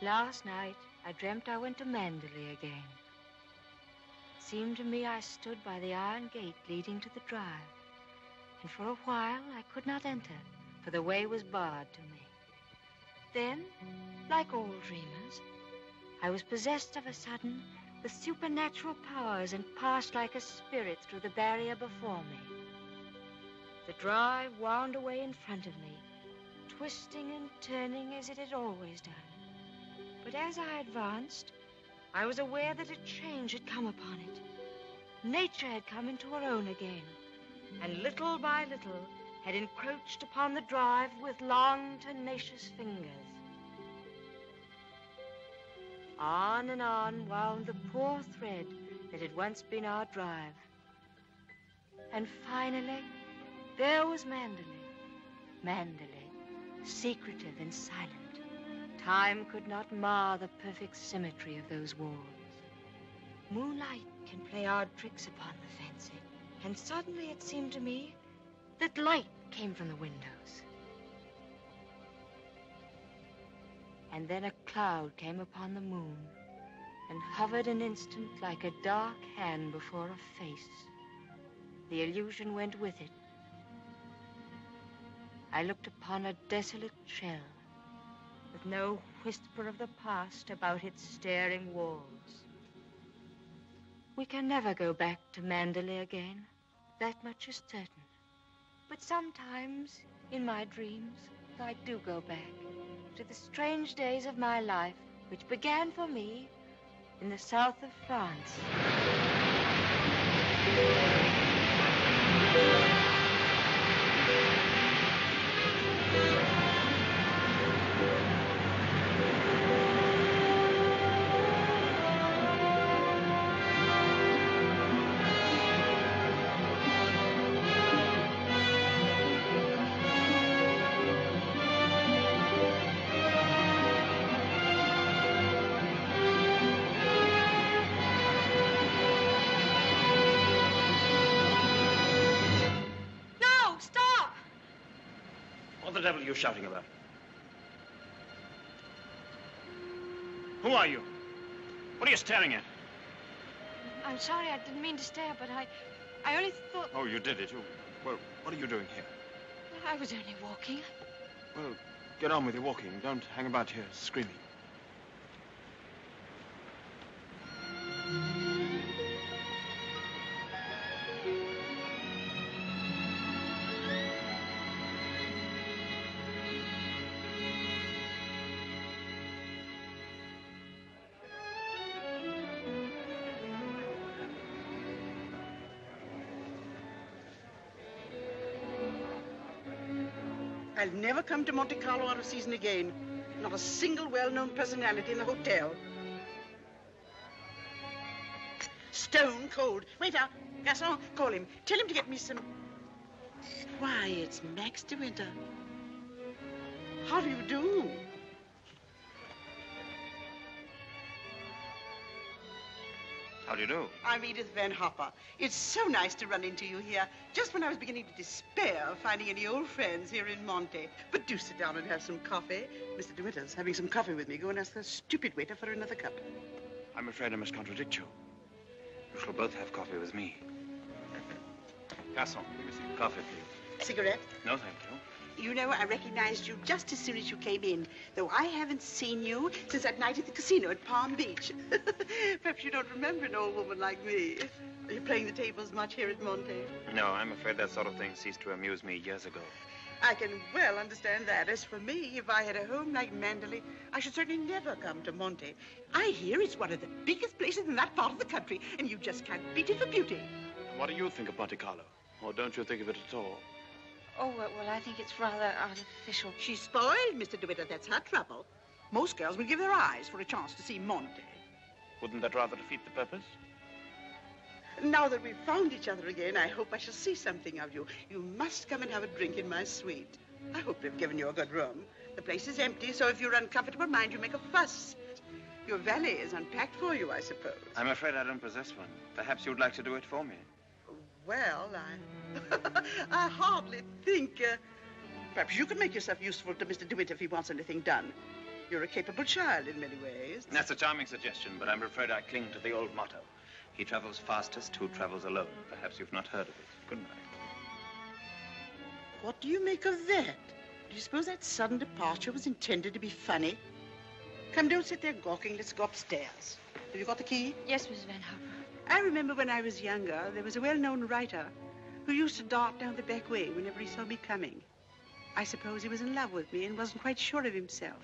Last night, I dreamt I went to Mandalay again. It seemed to me I stood by the iron gate leading to the drive, and for a while I could not enter, for the way was barred to me. Then, like all dreamers, I was possessed of a sudden with supernatural powers and passed like a spirit through the barrier before me. The drive wound away in front of me, twisting and turning as it had always done. But as I advanced, I was aware that a change had come upon it. Nature had come into her own again, and little by little had encroached upon the drive with long, tenacious fingers. On and on wound the poor thread that had once been our drive. And finally, there was Mandalay. Mandalay, secretive and silent. Time could not mar the perfect symmetry of those walls. Moonlight can play odd tricks upon the fancy, and suddenly it seemed to me that light came from the windows. And then a cloud came upon the moon and hovered an instant like a dark hand before a face. The illusion went with it. I looked upon a desolate shell with no whisper of the past about its staring walls. We can never go back to Mandalay again. That much is certain. But sometimes, in my dreams, I do go back to the strange days of my life, which began for me in the south of France. What the devil are you shouting about? Who are you? What are you staring at? I'm sorry, I didn't mean to stare, but I only thought... Oh, you did it. Well, what are you doing here? I was only walking. Well, get on with your walking. Don't hang about here screaming. I'll never come to Monte Carlo out of season again. Not a single well-known personality in the hotel. Stone cold. Waiter, garçon, call him. Tell him to get me some... Why, it's Max de Winter. How do you do? How do you do? I'm Edith Van Hopper. It's so nice to run into you here, just when I was beginning to despair of finding any old friends here in Monte. But do sit down and have some coffee. Mr. De Winter's having some coffee with me. Go and ask the stupid waiter for another cup. I'm afraid I must contradict you. You shall both have coffee with me. Garçon, give me some coffee, please. Cigarette? No, thank you. You know, I recognized you just as soon as you came in, though I haven't seen you since that night at the casino at Palm Beach. Perhaps you don't remember an old woman like me. Are you playing the tables much here at Monte? No, I'm afraid that sort of thing ceased to amuse me years ago. I can well understand that. As for me, if I had a home like Mandalay, I should certainly never come to Monte. I hear it's one of the biggest places in that part of the country, and you just can't beat it for beauty. What do you think of Monte Carlo? Or don't you think of it at all? Oh, well, I think it's rather artificial. She's spoiled, Mr. De Winter. That's her trouble. Most girls will give their eyes for a chance to see Monte. Wouldn't that rather defeat the purpose? Now that we've found each other again, I hope I shall see something of you. You must come and have a drink in my suite. I hope they've given you a good room. The place is empty, so if you're uncomfortable, mind you make a fuss. Your valet is unpacked for you, I suppose. I'm afraid I don't possess one. Perhaps you'd like to do it for me. Well, I hardly think... perhaps you could make yourself useful to Mr. De Winter if he wants anything done. You're a capable child in many ways. That's a charming suggestion, but I'm afraid I cling to the old motto. He travels fastest who travels alone. Perhaps you've not heard of it. Good night. What do you make of that? Do you suppose that sudden departure was intended to be funny? Come, don't sit there gawking. Let's go upstairs. Have you got the key? Yes, Mrs. Van Hopper. I remember when I was younger, there was a well-known writer who used to dart down the back way whenever he saw me coming. I suppose he was in love with me and wasn't quite sure of himself.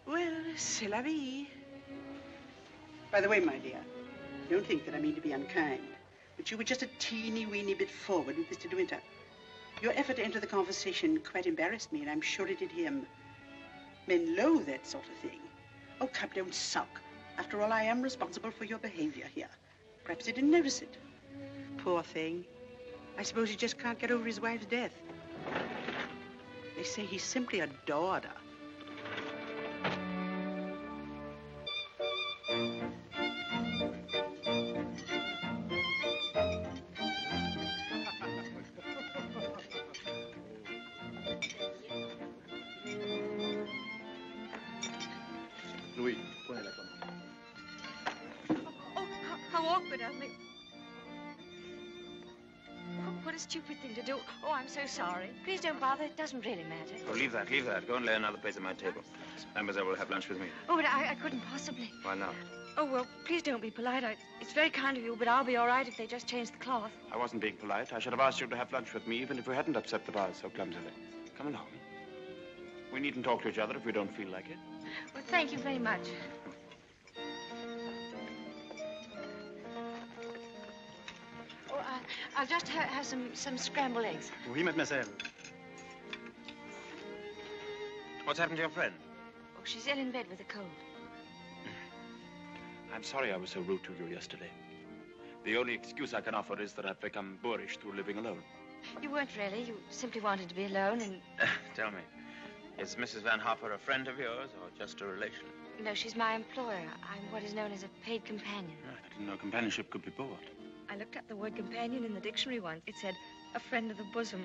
Well, c'est la vie. By the way, my dear, don't think that I mean to be unkind, but you were just a teeny-weeny bit forward with Mr. De Winter. Your effort to enter the conversation quite embarrassed me, and I'm sure it did him. Men loathe that sort of thing. Oh, come, don't sulk. After all, I am responsible for your behavior here. Perhaps he didn't notice it. Poor thing. I suppose he just can't get over his wife's death. They say he simply adored her. Louis, prenez la commande. Oh, how awkward of me. Oh, what a stupid thing to do. Oh, I'm so sorry. Please don't bother. It doesn't really matter. Oh, leave that, leave that. Go and lay another place at my table. Mademoiselle will have lunch with me. Oh, but I couldn't possibly. Why not? Oh, well, please don't be polite. It's very kind of you, but I'll be all right if they just change the cloth. I wasn't being polite. I should have asked you to have lunch with me, even if we hadn't upset the vase so clumsily. Come along. We needn't talk to each other if we don't feel like it. Well, thank you very much. Oh, I'll just have some scrambled eggs. Oui, mademoiselle. What's happened to your friend? Oh, she's ill in bed with a cold. I'm sorry I was so rude to you yesterday. The only excuse I can offer is that I've become boorish through living alone. You weren't really. You simply wanted to be alone and... Tell me, is Mrs. Van Hopper a friend of yours or just a relation? No, she's my employer. I'm what is known as a paid companion. I didn't know companionship could be bought. I looked up the word companion in the dictionary once. It said, a friend of the bosom.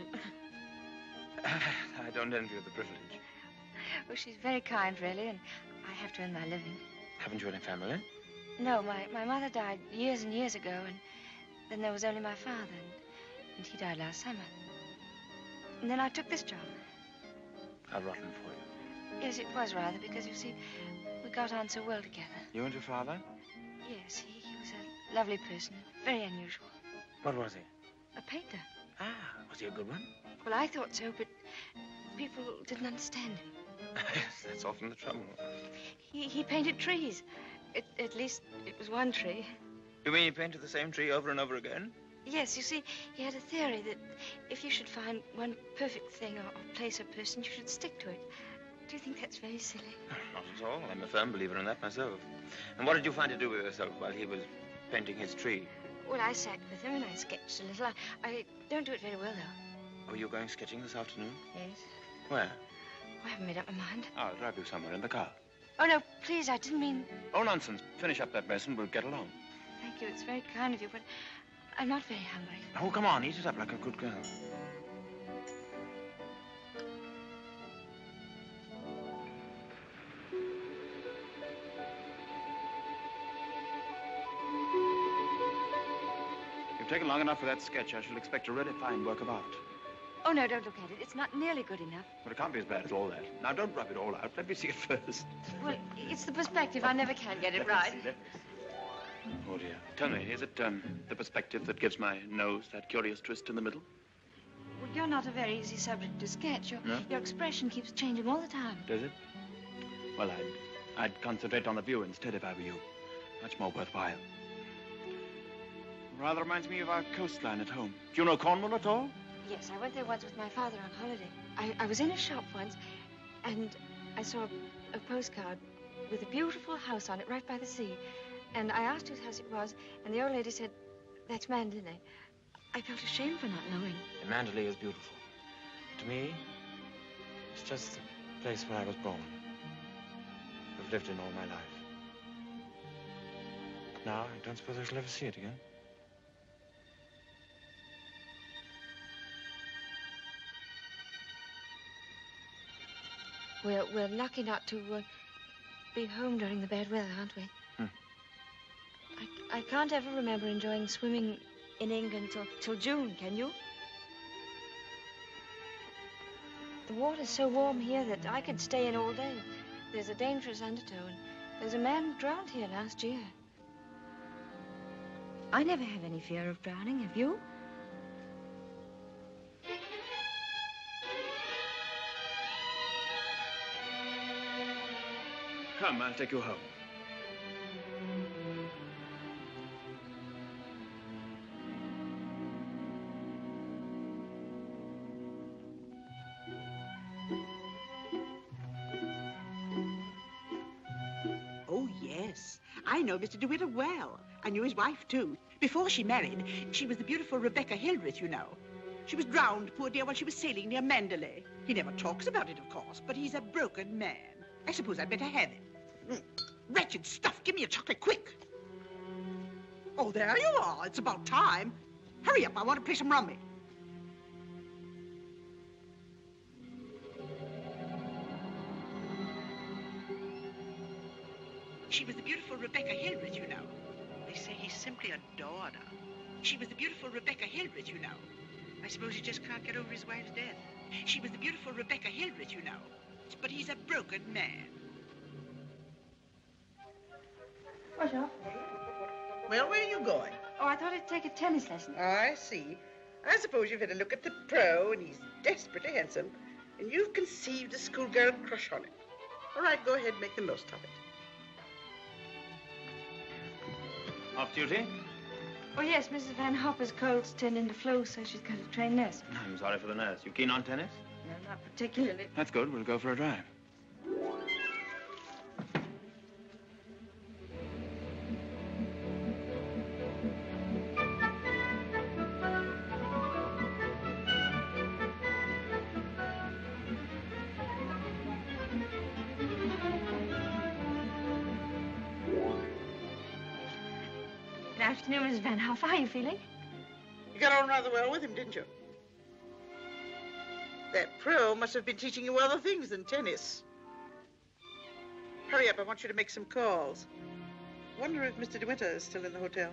I don't envy you the privilege. Well, she's very kind, really, and I have to earn my living. Haven't you any family? No, my mother died years and years ago, and then there was only my father, and he died last summer. And then I took this job. How rotten for you. Yes, it was rather, because, you see, we got on so well together. You and your father? Yes, he was a lovely person, very unusual. What was he? A painter. Ah, was he a good one? Well, I thought so, but people didn't understand him. Yes, that's often the trouble. He painted trees. At least it was one tree. You mean he painted the same tree over and over again? Yes, you see, he had a theory that if you should find one perfect thing or place or person, you should stick to it. Do you think that's very silly? Not at all. I'm a firm believer in that myself. And what did you find to do with yourself while he was painting his tree? Well, I sat with him and I sketched a little. I don't do it very well, though. Oh, you're going sketching this afternoon? Yes. Where? I haven't made up my mind. I'll drive you somewhere in the car. Oh, no, please, I didn't mean... Oh, nonsense. Finish up that mess and we'll get along. Thank you, it's very kind of you, but I'm not very hungry. Oh, come on, eat it up like a good girl. You've taken long enough for that sketch. I shall expect a really fine work of art. Oh, no, don't look at it. It's not nearly good enough. But it can't be as bad as all that. Now, don't rub it all out. Let me see it first. Well, it's the perspective. I never can get it right. Oh, dear. Tell me, is it the perspective that gives my nose that curious twist in the middle? Well, you're not a very easy subject to sketch. No? Your expression keeps changing all the time. Does it? Well, I'd concentrate on the view instead if I were you. Much more worthwhile. Rather reminds me of our coastline at home. Do you know Cornwall at all? Yes, I went there once with my father on holiday. I was in a shop once, and I saw a postcard with a beautiful house on it right by the sea. And I asked whose house it was, and the old lady said, that's Mandalay. I felt ashamed for not knowing. And Mandalay is beautiful. To me, it's just the place where I was born. I've lived in all my life. Now, I don't suppose I shall ever see it again. We're lucky not to be home during the bad weather, aren't we? I can't ever remember enjoying swimming in England till June, can you? The water's so warm here that I could stay in all day. There's a dangerous undertow, and there's a man who drowned here last year. I never have any fear of drowning, have you? Come, I'll take you home. Oh, yes. I know Mr. DeWitt well. I knew his wife, too. Before she married, she was the beautiful Reveka Hildreth, you know. She was drowned, poor dear, while she was sailing near Mandalay. He never talks about it, of course, but he's a broken man. I suppose I'd better have it. Wretched stuff. Give me a chocolate, quick. Oh, there you are. It's about time. Hurry up. I want to play some rummy. She was the beautiful Reveka Hildreth, you know. They say he simply adored her. She was the beautiful Reveka Hildreth, you know. I suppose he just can't get over his wife's death. She was the beautiful Reveka Hildreth, you know. But he's a broken man. Bonjour. Well, where are you going? Oh, I thought I'd take a tennis lesson. Oh, I see. I suppose you've had a look at the pro, and he's desperately handsome, and you've conceived a schoolgirl crush on him. All right, go ahead, make the most of it. Off duty? Oh, yes, Mrs. Van Hopper's cold's turned into flu, so she's got to train nurse. I'm sorry for the nurse. You keen on tennis? No, not particularly. That's good. We'll go for a drive. Good afternoon, Mrs. Van Hopper. How are you feeling? You got on rather well with him, didn't you? That pro must have been teaching you other things than tennis. Hurry up, I want you to make some calls. Wonder if Mr. DeWitt is still in the hotel.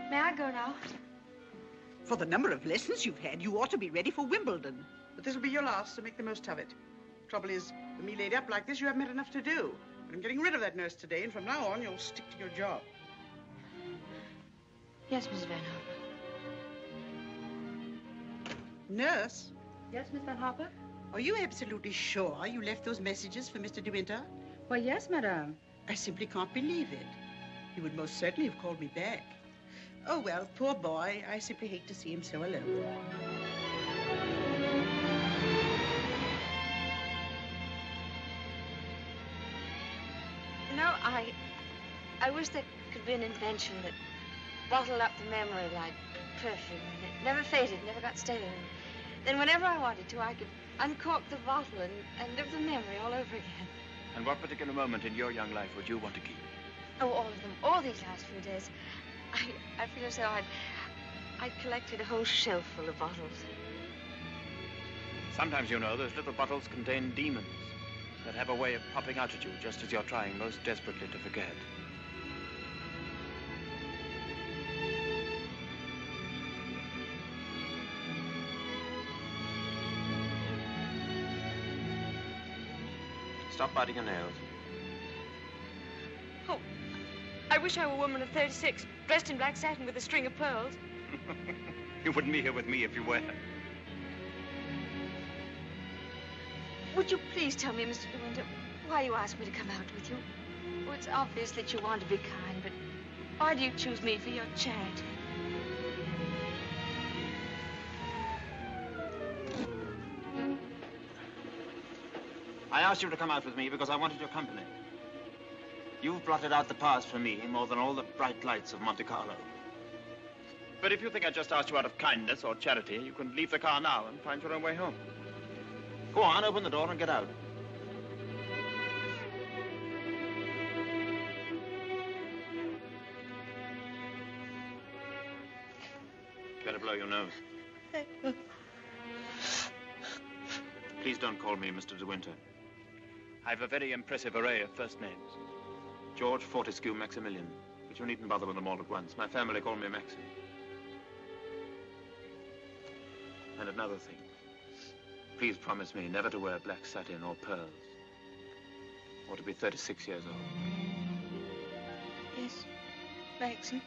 May I go now? For the number of lessons you've had, you ought to be ready for Wimbledon. But this will be your last, so make the most of it. Trouble is, with me laid up like this, you haven't had enough to do. But I'm getting rid of that nurse today, and from now on, you'll stick to your job. Yes, Mrs. Van Hopper. Nurse? Yes, Miss Van Hopper? Are you absolutely sure you left those messages for Mr. De Winter? Why, yes, madame. I simply can't believe it. He would most certainly have called me back. Oh, well, poor boy. I simply hate to see him so alone. You know, I wish there could be an invention that bottled up the memory like perfume, and it never faded, never got stale. And then whenever I wanted to, I could uncork the bottle and live the memory all over again. And what particular moment in your young life would you want to keep? Oh, all of them. All these last few days. I feel as though I'd collected a whole shelf full of bottles. Sometimes, you know, those little bottles contain demons that have a way of popping out at you just as you're trying most desperately to forget. Stop biting your nails. Oh, I I wish I were a woman of 36, dressed in black satin with a string of pearls. You wouldn't be here with me if you were. Would you please tell me, Mr. De Winter, why you asked me to come out with you? Well, it's obvious that you want to be kind, but why do you choose me for your charity? I asked you to come out with me because I wanted your company. You've blotted out the past for me more than all the bright lights of Monte Carlo. But if you think I just asked you out of kindness or charity, you can leave the car now and find your own way home. Go on, open the door and get out. Better blow your nose. Please don't call me Mr. De Winter. I've a very impressive array of first names. George, Fortescue, Maximilian. But you needn't bother with them all at once. My family call me Maxim. And another thing. Please promise me never to wear black satin or pearls. Or to be 36 years old. Yes, Maxim.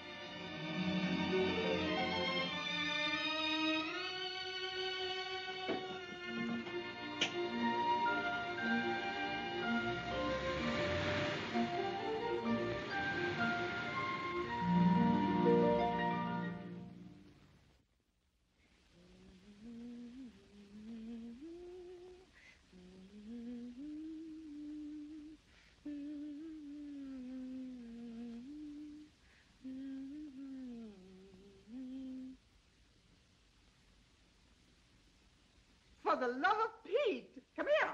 For the love of Pete, come here.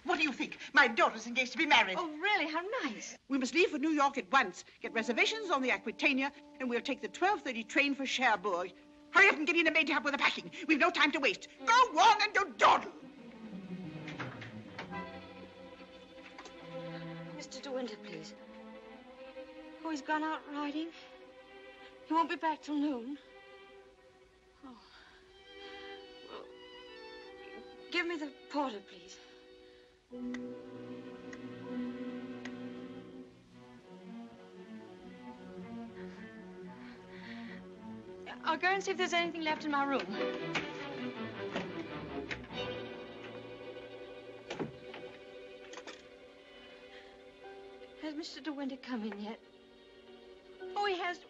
What do you think? My daughter's engaged to be married. Oh, really? How nice. We must leave for New York at once. Get reservations on the Aquitania, and we'll take the 12:30 train for Cherbourg. Hurry up and get in a maid to help with the packing. We've no time to waste. Go on and don't dawdle. Mr. De Winter, please. Oh, he's gone out riding. He won't be back till noon. Oh. Well, give me the porter, please. I'll go and see if there's anything left in my room. Has Mr. De Winter come in yet? Oh, he has.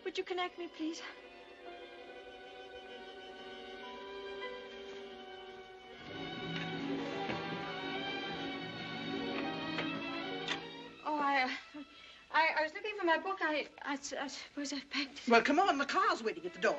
Would you connect me, please? Oh, I was looking for my book. I suppose I've packed it. Well, come on. The car's waiting at the door.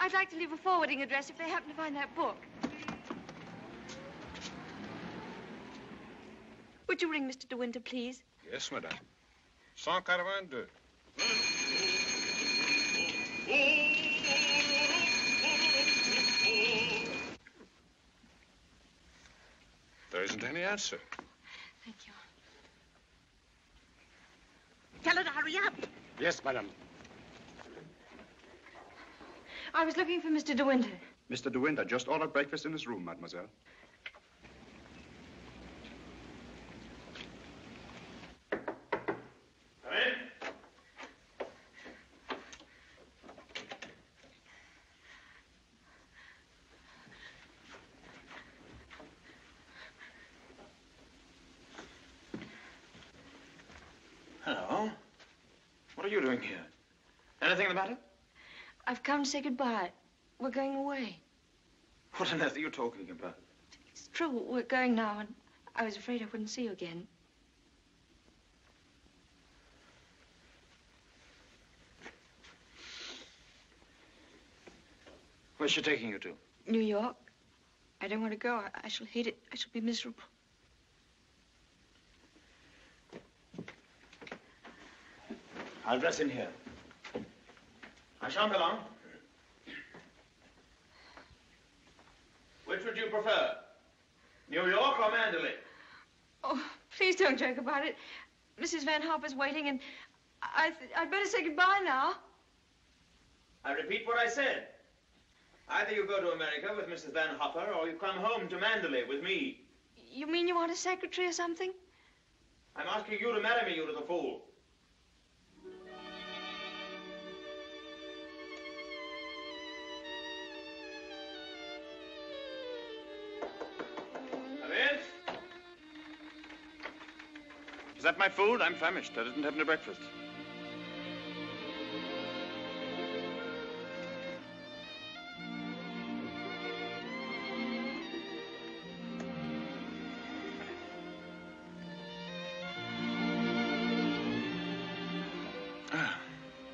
I'd like to leave a forwarding address if they happen to find that book. Would you ring Mr. De Winter, please? Yes, madame. 182. There isn't any answer. Thank you. Tell her to hurry up. Yes, madame. I was looking for Mr. De Winter. Mr. De Winter just ordered breakfast in his room, mademoiselle. Come in. Hello. What are you doing here? Anything the matter? I've come to say goodbye. We're going away. What on earth are you talking about? It's true, we're going now, and I was afraid I wouldn't see you again. Where's she taking you to? New York. I don't want to go. I shall hate it. I shall be miserable. I'll dress in here. I shan't be long. Which would you prefer? New York or Mandalay? Oh, please don't joke about it. Mrs. Van Hopper's waiting, and I'd better say goodbye now. I repeat what I said. Either you go to America with Mrs. Van Hopper, or you come home to Mandalay with me. You mean you want a secretary or something? I'm asking you to marry me, you little fool. Come in. Is that my food? I'm famished. I didn't have any breakfast.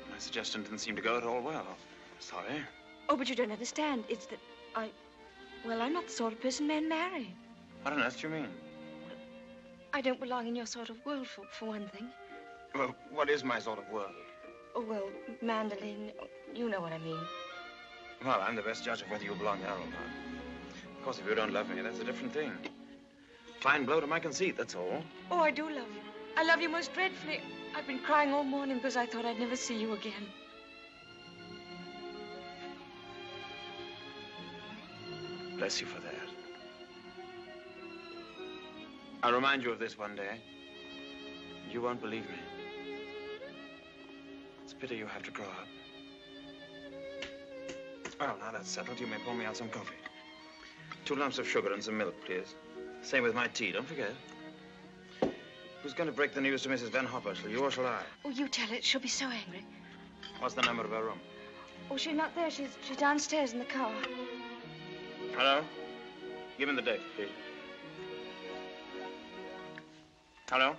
My suggestion didn't seem to go at all well. Sorry. Oh, but you don't understand. It's that well, I'm not the sort of person men marry. What on earth do you mean? I don't belong in your sort of world, for one thing. Well, what is my sort of world? Oh, well, mandolin, you know what I mean. Well, I'm the best judge of whether you belong there or not. Of course, if you don't love me, that's a different thing. Fine blow to my conceit, that's all. Oh, I do love you. I love you most dreadfully. I've been crying all morning because I thought I'd never see you again. Bless you for that. I'll remind you of this one day. You won't believe me. It's a pity you have to grow up. Well, now that's settled, you may pour me out some coffee. 2 lumps of sugar and some milk, please. Same with my tea, don't forget. Who's going to break the news to Mrs. Van Hopper? Shall you or shall I? Oh, you tell it. She'll be so angry. What's the number of her room? Oh, she's not there. She's downstairs in the car. Hello? Give me the date, please. Hello?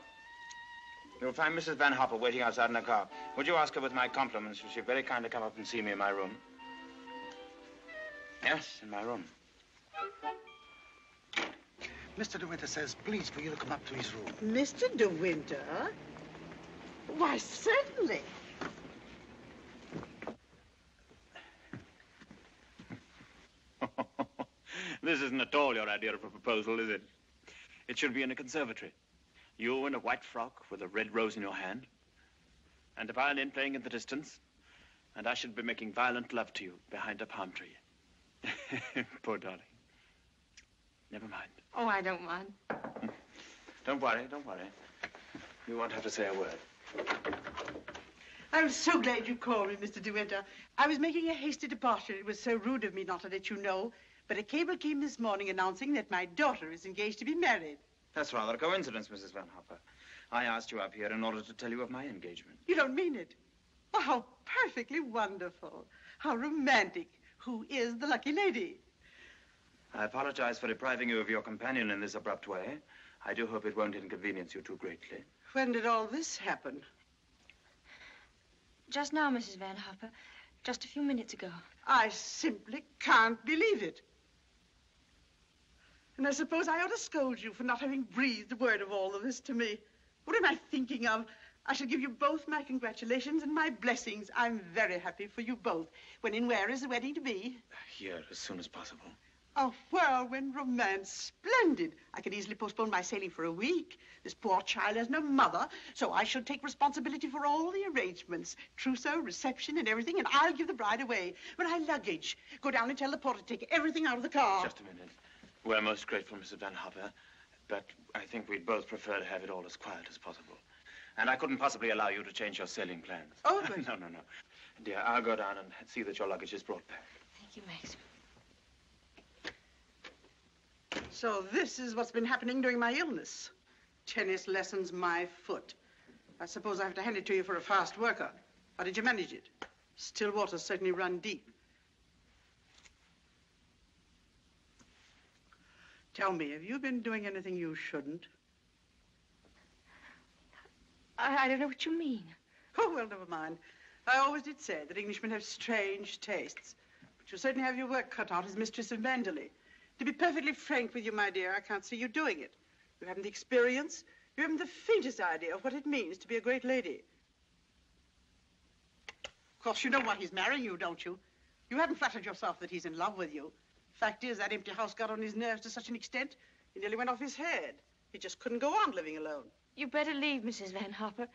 You'll find Mrs. Van Hopper waiting outside in the car. Would you ask her with my compliments if she'd very kindly come up and see me in my room? Yes, in my room. Mr. De Winter says, please, for you to come up to his room. Mr. De Winter? Why, certainly. This isn't at all your idea of a proposal, is it? It should be in a conservatory. You in a white frock with a red rose in your hand, and a violin playing in the distance, and I should be making violent love to you behind a palm tree. Poor darling. Never mind. Oh, I don't mind. Don't worry, don't worry. You won't have to say a word. I'm so glad you called me, Mr. De Winter. I was making a hasty departure. It was so rude of me not to let you know. But a cable came this morning announcing that my daughter is engaged to be married. That's rather a coincidence, Mrs. Van Hopper. I asked you up here in order to tell you of my engagement. You don't mean it? Oh, how perfectly wonderful. How romantic. Who is the lucky lady? I apologize for depriving you of your companion in this abrupt way. I do hope it won't inconvenience you too greatly. When did all this happen? Just now, Mrs. Van Hopper. Just a few minutes ago. I simply can't believe it. And I suppose I ought to scold you for not having breathed a word of all of this to me. What am I thinking of? I shall give you both my congratulations and my blessings. I'm very happy for you both. When and where is the wedding to be? Here, as soon as possible. A whirlwind romance. Splendid. I could easily postpone my sailing for a week. This poor child has no mother, so I shall take responsibility for all the arrangements. Trousseau, reception, and everything, and I'll give the bride away. My luggage. Go down and tell the porter to take everything out of the car. Just a minute. We're most grateful, Mrs. Van Hopper, but I think we'd both prefer to have it all as quiet as possible. And I couldn't possibly allow you to change your sailing plans. Oh, but... No. Dear, I'll go down and see that your luggage is brought back. Thank you, Max. So this is what's been happening during my illness. Tennis lessons, my foot. I suppose I have to hand it to you for a fast worker. How did you manage it? Still waters certainly run deep. Tell me, have you been doing anything you shouldn't? I don't know what you mean. Oh, well, never mind. I always did say that Englishmen have strange tastes. But you certainly have your work cut out as mistress of Mandalay. To be perfectly frank with you, my dear, I can't see you doing it. You haven't the experience. You haven't the faintest idea of what it means to be a great lady. Of course, you know why he's marrying you, don't you? You haven't flattered yourself that he's in love with you. Fact is, that empty house got on his nerves to such an extent, he nearly went off his head. He just couldn't go on living alone. You better leave, Mrs. Van Hopper.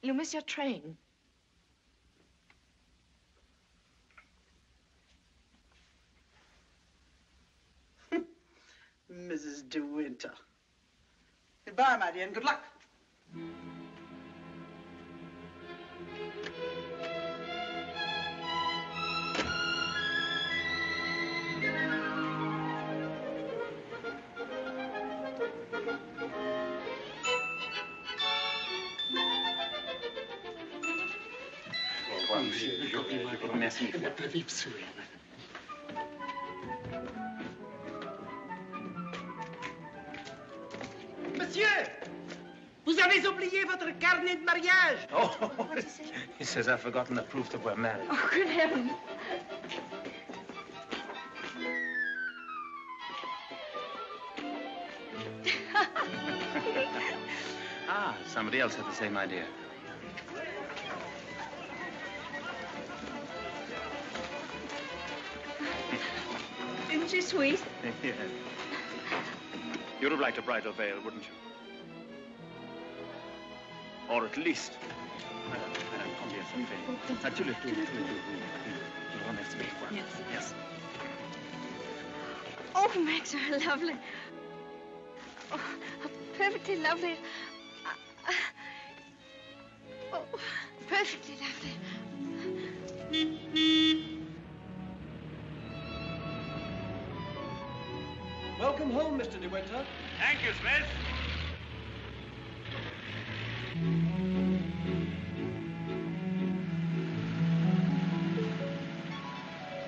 You'll miss your train. Mrs. De Winter. Goodbye, my dear, and good luck. Merci. Monsieur, vous avez oublié votre carnet de mariage. Oh, he says I've forgotten the proof that we're married. Oh, good heavens. Ah, somebody else had the same idea. Isn't she sweet? Yes. You'd have liked a bridal veil, wouldn't you? Or at least... Madame, combien ça fait? Ah, tu le remercie. Yes. Yes. Oh, Max, you're lovely. Oh, perfectly lovely. Oh, perfectly lovely. Welcome home, Mr. De Winter. Thank you, Smith.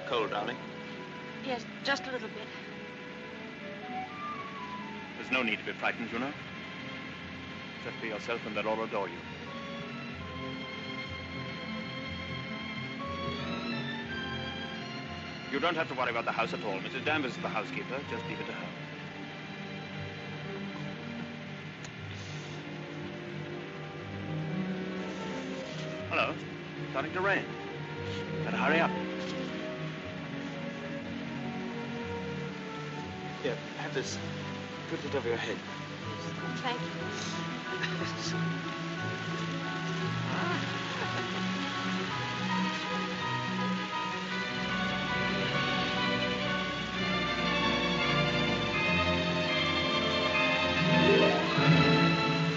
Cold, darling. Yes, just a little bit. There's no need to be frightened, you know. Just be yourself and they'll all adore you. You don't have to worry about the house at all. Mrs. Danvers is the housekeeper. Just leave it to her. Hello. Starting to rain. Better hurry up. Here, have this. Put it over your head. Thank you.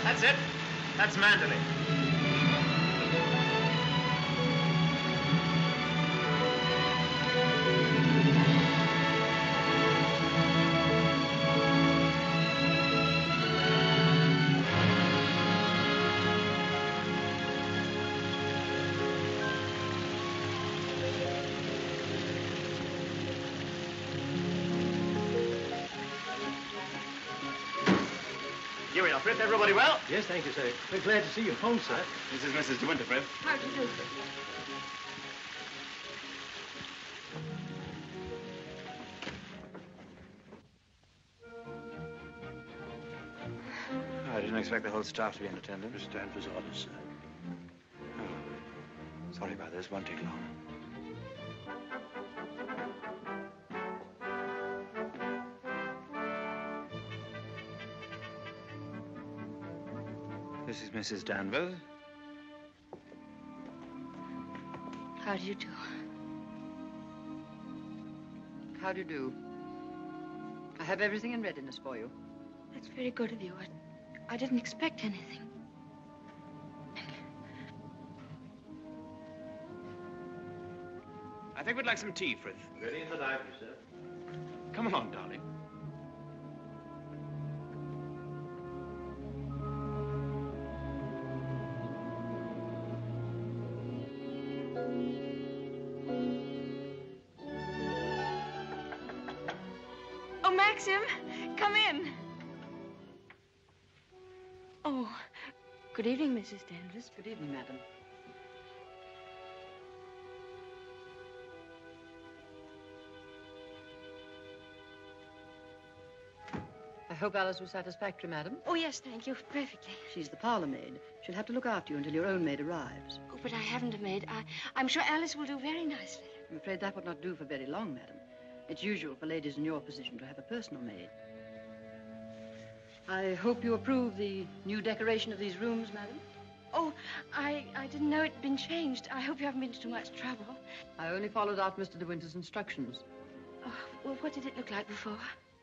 That's it. That's Mandalay. Here we are, Frith. Everybody well? Yes, thank you, sir. We're glad to see you home, sir. This is Mrs. De Winter, Frith. How do you do? I didn't expect the whole staff to be in attendance. Mr. Danvers' orders, sir. Oh. Sorry about this. Won't take long. This is Mrs. Danvers. How do you do? How do you do? I have everything in readiness for you. That's very good of you. I didn't expect anything. I think we'd like some tea, Frith. Ready in the library, sir. Come along, darling. Oh, Maxim, come in. Oh, good evening, Mrs. Danvers. Good evening, madam. I hope Alice was satisfactory, madam. Oh, yes, thank you. Perfectly. She's the parlor maid. She'll have to look after you until your own maid arrives. Oh, but I haven't a maid. I'm sure Alice will do very nicely. I'm afraid that would not do for very long, madam. It's usual for ladies in your position to have a personal maid. I hope you approve the new decoration of these rooms, madam. Oh, I didn't know it'd been changed. I hope you haven't been to too much trouble. I only followed out Mr. De Winter's instructions. Oh, well, what did it look like before?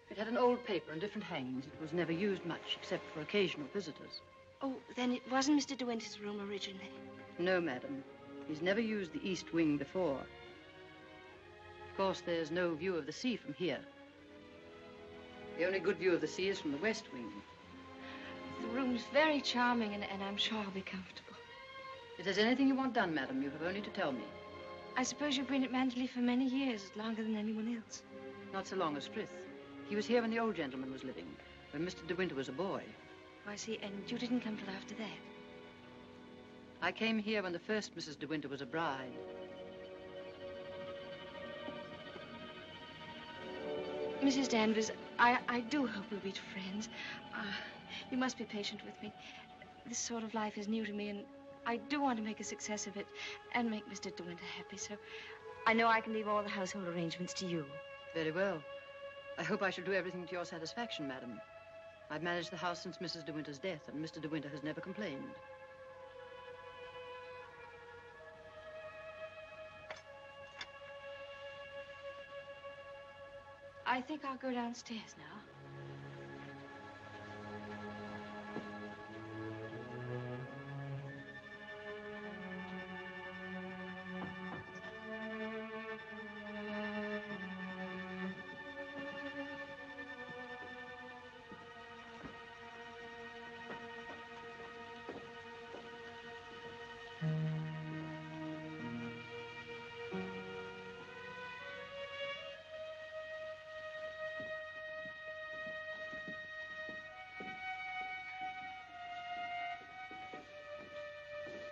It had an old paper and different hangings. It was never used much, except for occasional visitors. Oh, then it wasn't Mr. De Winter's room originally? No, madam. He's never used the east wing before. Of course, there's no view of the sea from here. The only good view of the sea is from the west wing. The room's very charming, and I'm sure I'll be comfortable. If there's anything you want done, madam, you have only to tell me. I suppose you've been at Manderley for many years, longer than anyone else. Not so long as Frith. He was here when the old gentleman was living, when Mr. De Winter was a boy. Oh, I see, and you didn't come till after that? I came here when the first Mrs. De Winter was a bride. Mrs. Danvers, I do hope we'll be friends. You must be patient with me. This sort of life is new to me, and I do want to make a success of it and make Mr. De Winter happy, so I know I can leave all the household arrangements to you. Very well. I hope I shall do everything to your satisfaction, madam. I've managed the house since Mrs. De Winter's death, and Mr. De Winter has never complained. I think I'll go downstairs now.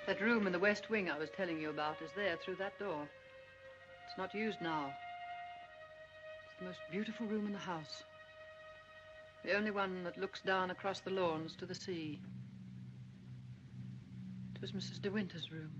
That room in the west wing I was telling you about is there through that door. It's not used now. It's the most beautiful room in the house. The only one that looks down across the lawns to the sea. It was Mrs. De Winter's room.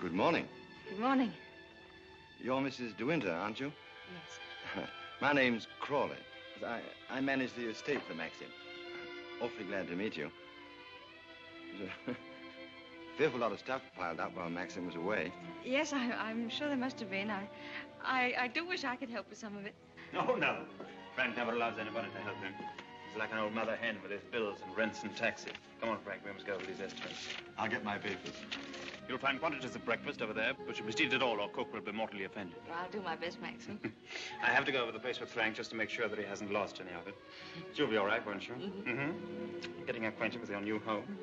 Good morning. Good morning. You're Mrs. De Winter, aren't you? Yes. My name's Crawley. I manage the estate for Maxim. Awfully glad to meet you. There's a fearful lot of stuff piled up while Maxim was away. Yes, I'm sure there must have been. I do wish I could help with some of it. Oh, no. Frank never allows anybody to help him. He's like an old mother hen with his bills and rents and taxes. Come on, Frank, we must go over these estimates. I'll get my papers. You'll find quantities of breakfast over there, but you must eat it all or cook will be mortally offended. Well, I'll do my best, Maxim. I have to go over the place with Frank just to make sure that he hasn't lost any of it. You'll be all right, won't you? Mm-hmm. Getting acquainted with your new home.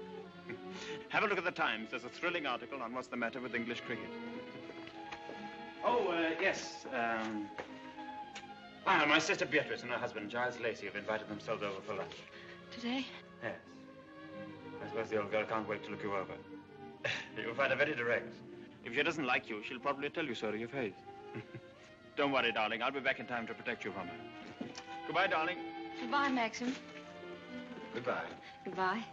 Have a look at the Times. There's a thrilling article on what's the matter with English cricket. Oh, yes. My sister Beatrice and her husband, Giles Lacey, have invited themselves over for lunch. Today? Yes. I suppose the old girl can't wait to look you over. You'll find her very direct. If she doesn't like you, she'll probably tell you so to your face. Don't worry, darling. I'll be back in time to protect you from her. Goodbye, darling. Goodbye, Maxim. Goodbye. Goodbye.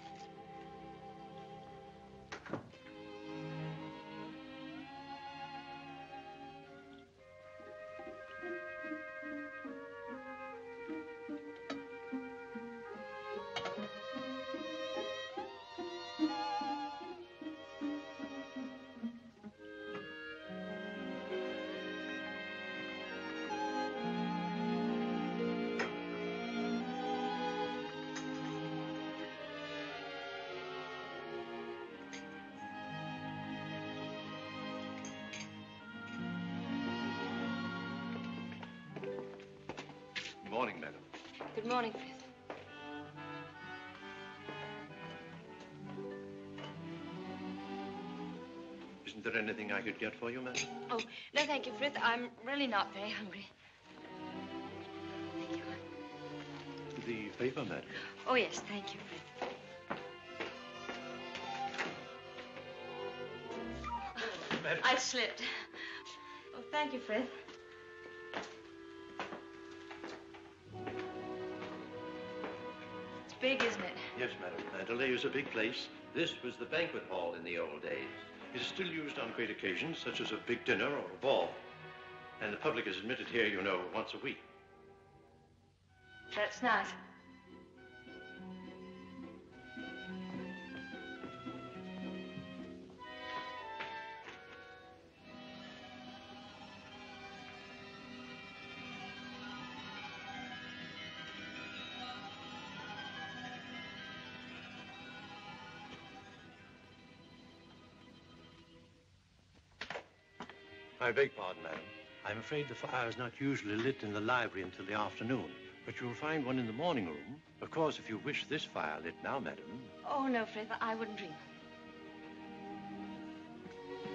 Good morning, Frith. Isn't there anything I could get for you, madam? Oh, no, thank you, Frith. I'm really not very hungry. Thank you. The paper, madam. Oh, yes, thank you, Frith. Madam. I slipped. Oh, thank you, Frith. It's big, isn't it? Yes, madam. Mandalay is a big place. This was the banquet hall in the old days. It is still used on great occasions, such as a big dinner or a ball. And the public is admitted here, you know, once a week. That's nice. I beg pardon, madam. I'm afraid the fire is not usually lit in the library until the afternoon, but you'll find one in the morning room. Of course, if you wish this fire lit now, madam. Oh, no, Frith, I wouldn't dream.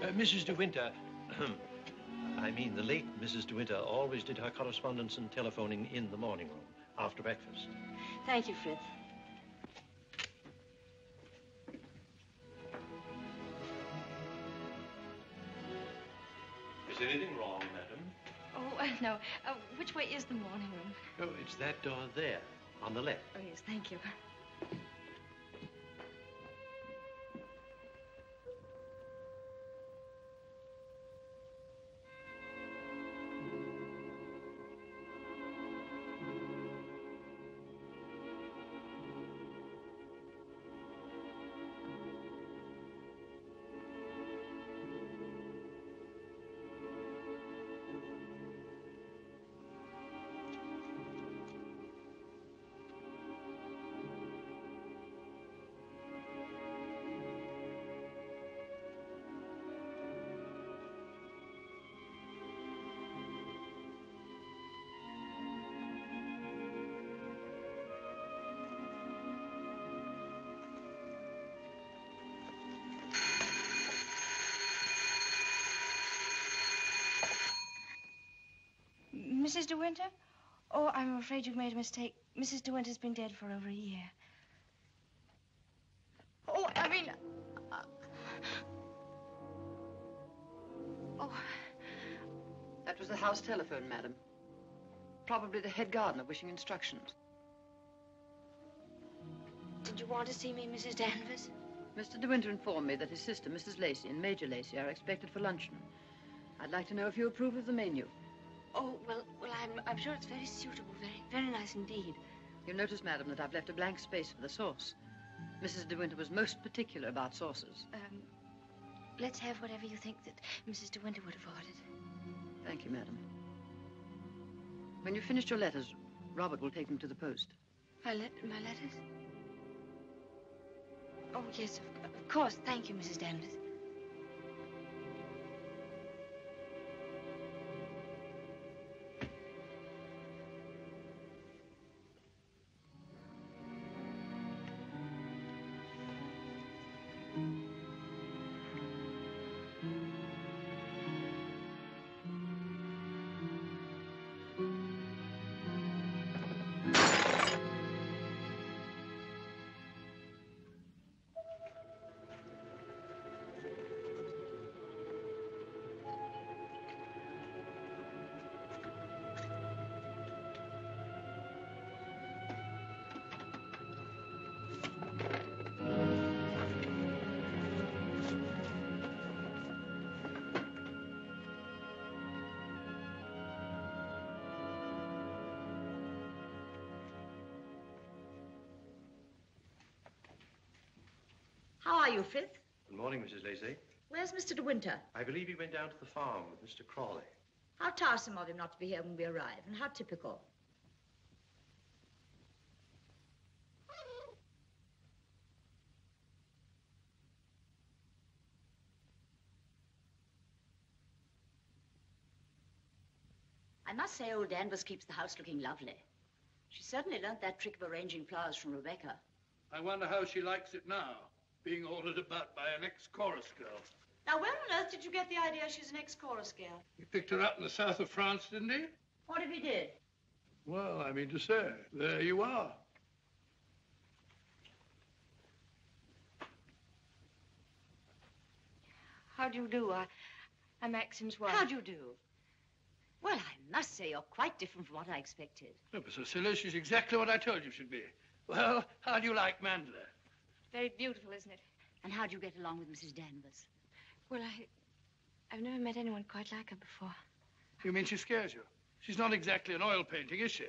Mrs. De Winter, I mean the late Mrs. De Winter always did her correspondence and telephoning in the morning room after breakfast. Thank you, Frith. Is anything wrong, madam? Oh, no. Which way is the morning room? Oh, it's that door there, on the left. Oh, yes, thank you. Mrs. De Winter? Oh, I'm afraid you've made a mistake. Mrs. De Winter's been dead for over a year. Oh, I mean... Oh. That was the house telephone, madam. Probably the head gardener wishing instructions. Did you want to see me, Mrs. Danvers? Mr. De Winter informed me that his sister, Mrs. Lacey, and Major Lacey are expected for luncheon. I'd like to know if you approve of the menu. Oh, well, I'm sure it's very suitable, very nice indeed. You'll notice, madam, that I've left a blank space for the sauce. Mrs. De Winter was most particular about sauces. Let's have whatever you think that Mrs. De Winter would have ordered. Thank you, madam. When you've finished your letters, Robert will take them to the post. My letters? Oh, yes, of course. Thank you, Mrs. Danvers. How are you, Frith? Good morning, Mrs. Lacey. Where's Mr. De Winter? I believe he went down to the farm with Mr. Crawley. How tiresome of him not to be here when we arrive, and how typical. I must say old Danvers keeps the house looking lovely. She certainly learnt that trick of arranging flowers from Reveka. I wonder how she likes it now, being ordered about by an ex-chorus girl. Now, where on earth did you get the idea she's an ex-chorus girl? He picked her up in the south of France, didn't he? What if he did? Well, I mean to say, there you are. How do you do? I'm Maxim's wife. How do you do? Well, I must say you're quite different from what I expected. No, but Cecilia, she's exactly what I told you she'd be. Well, how do you like Mandela? Very beautiful, isn't it? And how do you get along with Mrs. Danvers? Well, I've never met anyone quite like her before. You mean she scares you? She's not exactly an oil painting, is she?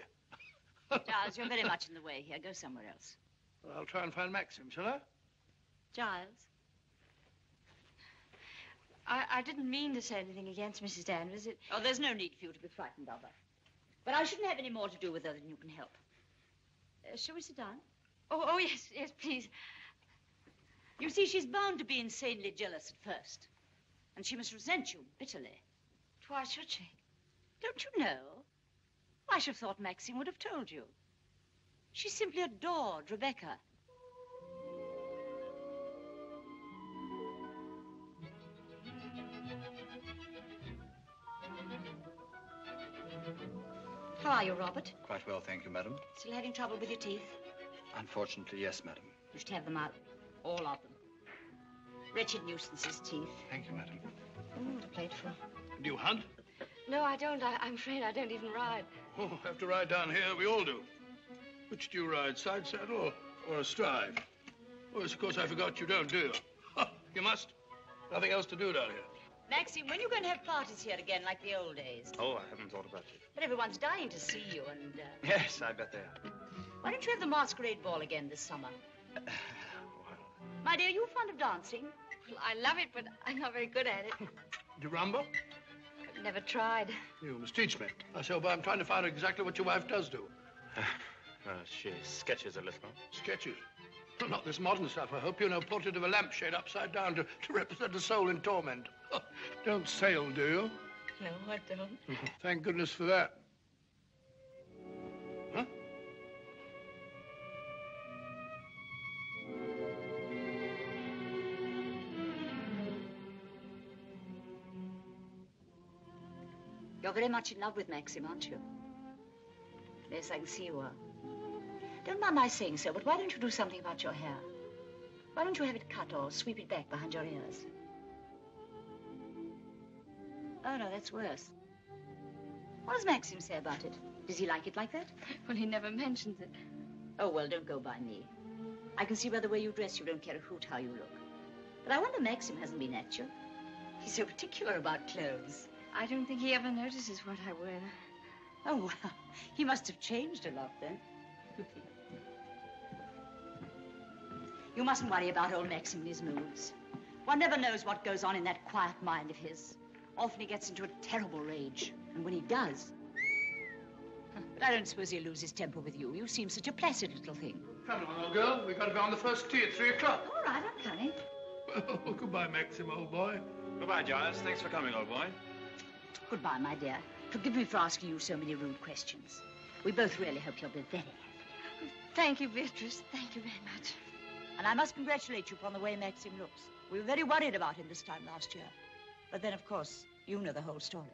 Giles, you're very much in the way here. Go somewhere else. Well, I'll try and find Maxim, shall I? Giles? I didn't mean to say anything against Mrs. Danvers. Oh, there's no need for you to be frightened of her. But I shouldn't have any more to do with her than you can help. Shall we sit down? Oh, yes, please. You see, she's bound to be insanely jealous at first. And she must resent you bitterly. Why should she? Don't you know? I should have thought Maxim would have told you. She simply adored Reveka. How are you, Robert? Quite well, thank you, madam. Still having trouble with your teeth? Unfortunately, yes, madam. You should have them out. All of them. Wretched nuisances, teeth. Thank you, madam. Oh, what a plateful. Do you hunt? No, I don't. I'm afraid I don't even ride. Oh, have to ride down here. We all do. Which do you ride, side saddle or astride? Oh, yes, of course, I forgot you don't, do you? You must. Nothing else to do down here. Maxim, when are you going to have parties here again like the old days? Oh, I haven't thought about it. But everyone's dying to see you and... Yes, I bet they are. Why don't you have the masquerade ball again this summer? My dear, are you fond of dancing? Well, I love it, but I'm not very good at it. Do you rumble? I've never tried. You must teach me. I say, well, I'm trying to find out exactly what your wife does do. She sketches a little. Sketches? Well, not this modern stuff, I hope. You know, portrait of a lampshade upside down to represent a soul in torment. Don't sail, do you? No, I don't. Thank goodness for that. Huh? You're very much in love with Maxim, aren't you? Yes, I can see you are. Don't mind my saying so, but why don't you do something about your hair? Why don't you have it cut or sweep it back behind your ears? Oh, no, that's worse. What does Maxim say about it? Does he like it like that? Well, he never mentions it. Oh, well, don't go by me. I can see by the way you dress you don't care a hoot how you look. But I wonder Maxim hasn't been at you. He's so particular about clothes. I don't think he ever notices what I wear. Oh, well, he must have changed a lot then. You mustn't worry about old Maxim and his moods. One never knows what goes on in that quiet mind of his. Often he gets into a terrible rage. And when he does... But I don't suppose he'll lose his temper with you. You seem such a placid little thing. Come along, old girl. We've got to be on the first tee at 3 o'clock. All right, I'm coming. Oh, goodbye, Maxim, old boy. Goodbye, Giles. Thanks for coming, old boy. Goodbye, my dear. Forgive me for asking you so many rude questions. We both really hope you'll be very happy. Thank you, Beatrice. Thank you very much. And I must congratulate you upon the way Maxim looks. We were very worried about him this time last year. But then, of course, you know the whole story.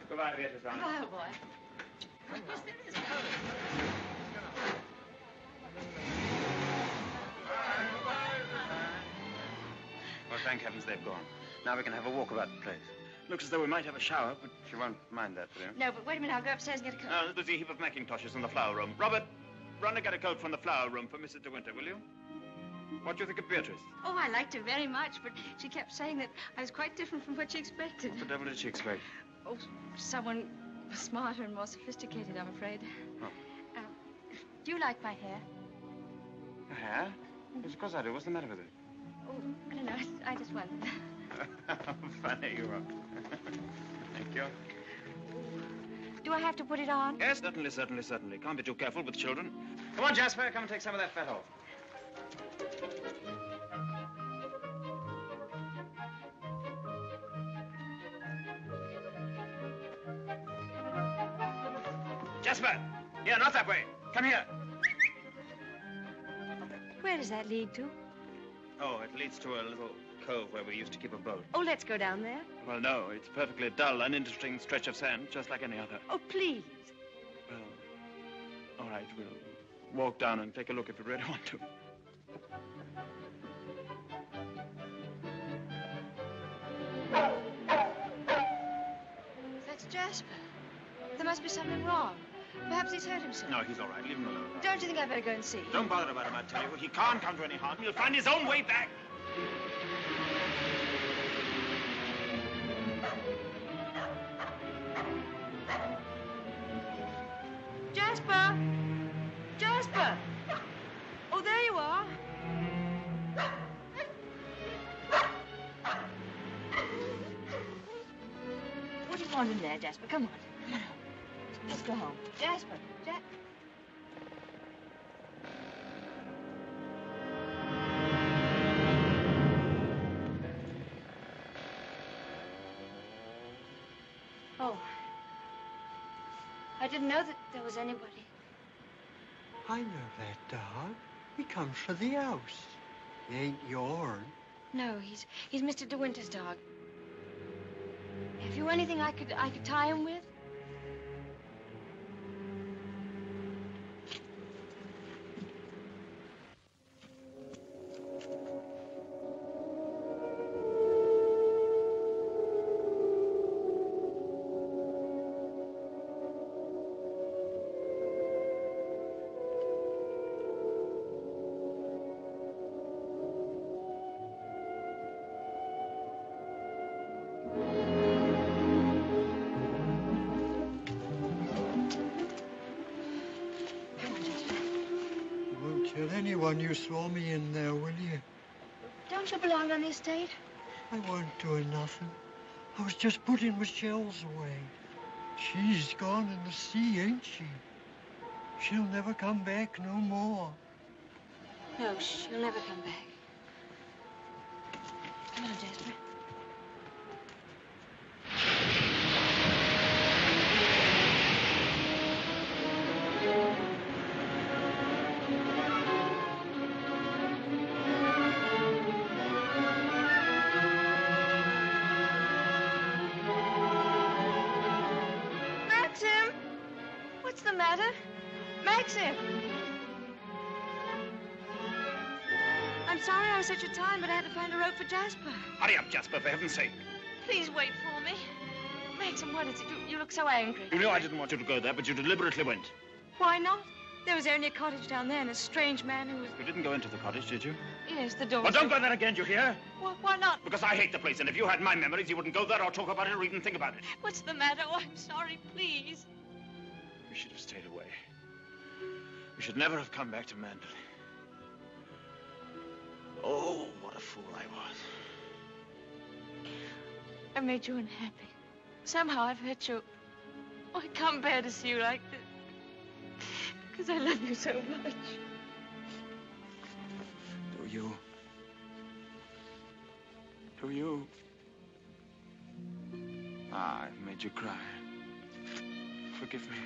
Goodbye, Beatrice. Goodbye, old boy. Of course, there is. Well, thank heavens they've gone. Now we can have a walk about the place. Looks as though we might have a shower, but you won't mind that, will you? No, but wait a minute. I'll go upstairs and get a coat. No, there's a heap of Macintoshes in the flower room. Robert, run and get a coat from the flower room for Mrs. De Winter, will you? What do you think of Beatrice? Oh, I liked her very much, but she kept saying that I was quite different from what she expected. What the devil did she expect? Oh, someone smarter and more sophisticated, I'm afraid. Oh. Do you like my hair? Your hair? Yes, of course I do. What's the matter with it? Oh, I don't know. I just wondered. How funny you are. Thank you. Do I have to put it on? Yes, certainly. Can't be too careful with children. Come on, Jasper. Come and take some of that fat off. Jasper! Here, not that way. Come here. Where does that lead to? Oh, it leads to a little cove where we used to keep a boat. Oh, let's go down there. Well, no, it's a perfectly dull, uninteresting stretch of sand, just like any other. Oh, please. Well, all right, we'll walk down and take a look if we really want to. That's Jasper. There must be something wrong. Perhaps he's hurt himself. No, he's all right. Leave him alone. Don't you think I'd better go and see? Don't bother about him, I tell you. He can't come to any harm. He'll find his own way back. Jasper! Jasper! Oh, there you are. What do you want in there, Jasper? Come on. Come on. Let's go home. Jasper! Oh. I didn't know that there was anybody. I know that dog. He comes for the house. He ain't yourn. No, he's Mr. De Winter's dog. Have you anything I could tie him with? Tell anyone you saw me in there, will you? Don't you belong on the estate? I wasn't doing nothing. I was just putting Michelle's away. She's gone in the sea, ain't she? She'll never come back no more. No, she'll never come back. Come on, Jasper. What's the matter? Maxim! I'm sorry I was such a time, but I had to find a rope for Jasper. Hurry up, Jasper, for heaven's sake. Please wait for me. Maxim, what is it? You look so angry. You knew I didn't want you to go there, but you deliberately went. Why not? There was only a cottage down there and a strange man who was... You didn't go into the cottage, did you? Yes, the door... Well, don't go there again, do you hear? Well, why not? Because I hate the place, and if you had my memories, you wouldn't go there or talk about it or even think about it. What's the matter? Oh, I'm sorry, please. We should have stayed away. We should never have come back to Mandalay. Oh, what a fool I was. I made you unhappy. Somehow I've hurt you. Oh, I can't bear to see you like this. Because I love you so much. Do you? Do you? Ah, I've made you cry. Forgive me.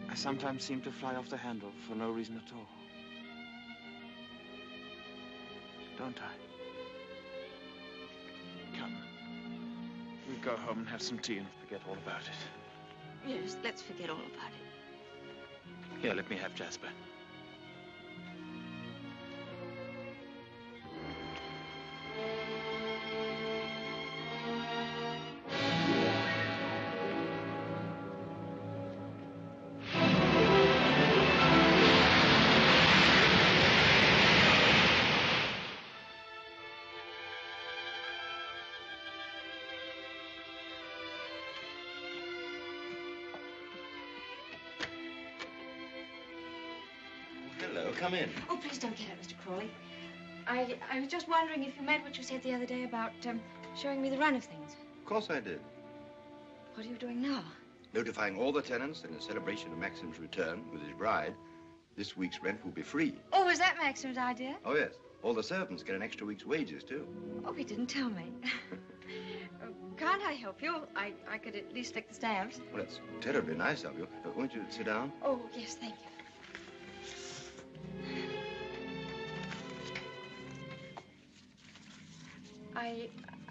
I sometimes seem to fly off the handle for no reason at all. Don't I? Come. We'll go home and have some tea and forget all about it. Yes, let's forget all about it. Here, let me have Jasper. Hello, come in. Oh, please don't get up, Mr. Crawley. I was just wondering if you meant what you said the other day about showing me the run of things. Of course I did. What are you doing now? Notifying all the tenants that in celebration of Maxim's return with his bride, this week's rent will be free. Oh, was that Maxim's idea? Oh, yes. All the servants get an extra week's wages, too. Oh, he didn't tell me. Oh, can't I help you? I could at least lick the stamps. Well, it's terribly nice of you. Won't you sit down? Oh, yes, thank you.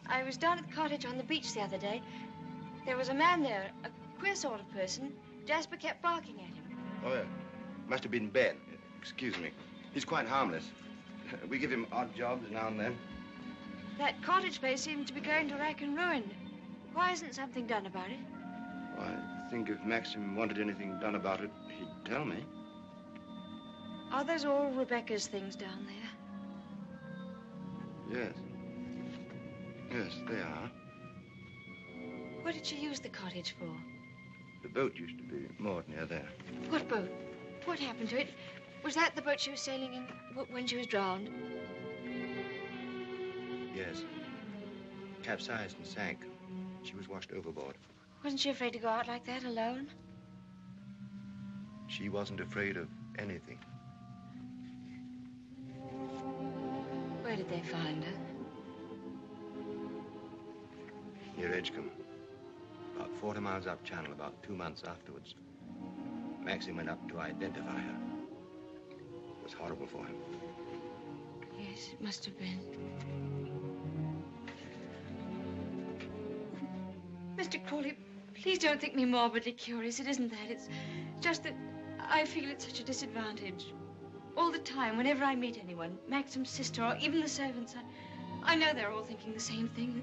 I was down at the cottage on the beach the other day. There was a man there, a queer sort of person. Jasper kept barking at him. Oh, yeah. Must have been Ben. Excuse me. He's quite harmless. We give him odd jobs now and then. That cottage place seems to be going to rack and ruin. Why isn't something done about it? Well, I think if Maxim wanted anything done about it, he'd tell me. Are those all Rebecca's things down there? Yes. Yes, they are. What did she use the cottage for? The boat used to be moored near there. What boat? What happened to it? Was that the boat she was sailing in when she was drowned? Yes. Capsized and sank. She was washed overboard. Wasn't she afraid to go out like that alone? She wasn't afraid of anything. Where did they find her? Near Edgecombe. About 40 miles up channel, about 2 months afterwards. Maxim went up to identify her. It was horrible for him. Yes, it must have been. Mr. Crawley, please don't think me morbidly curious. It isn't that. It's just that I feel at such a disadvantage. All the time, whenever I meet anyone, Maxim's sister or even the servants, I know they're all thinking the same thing.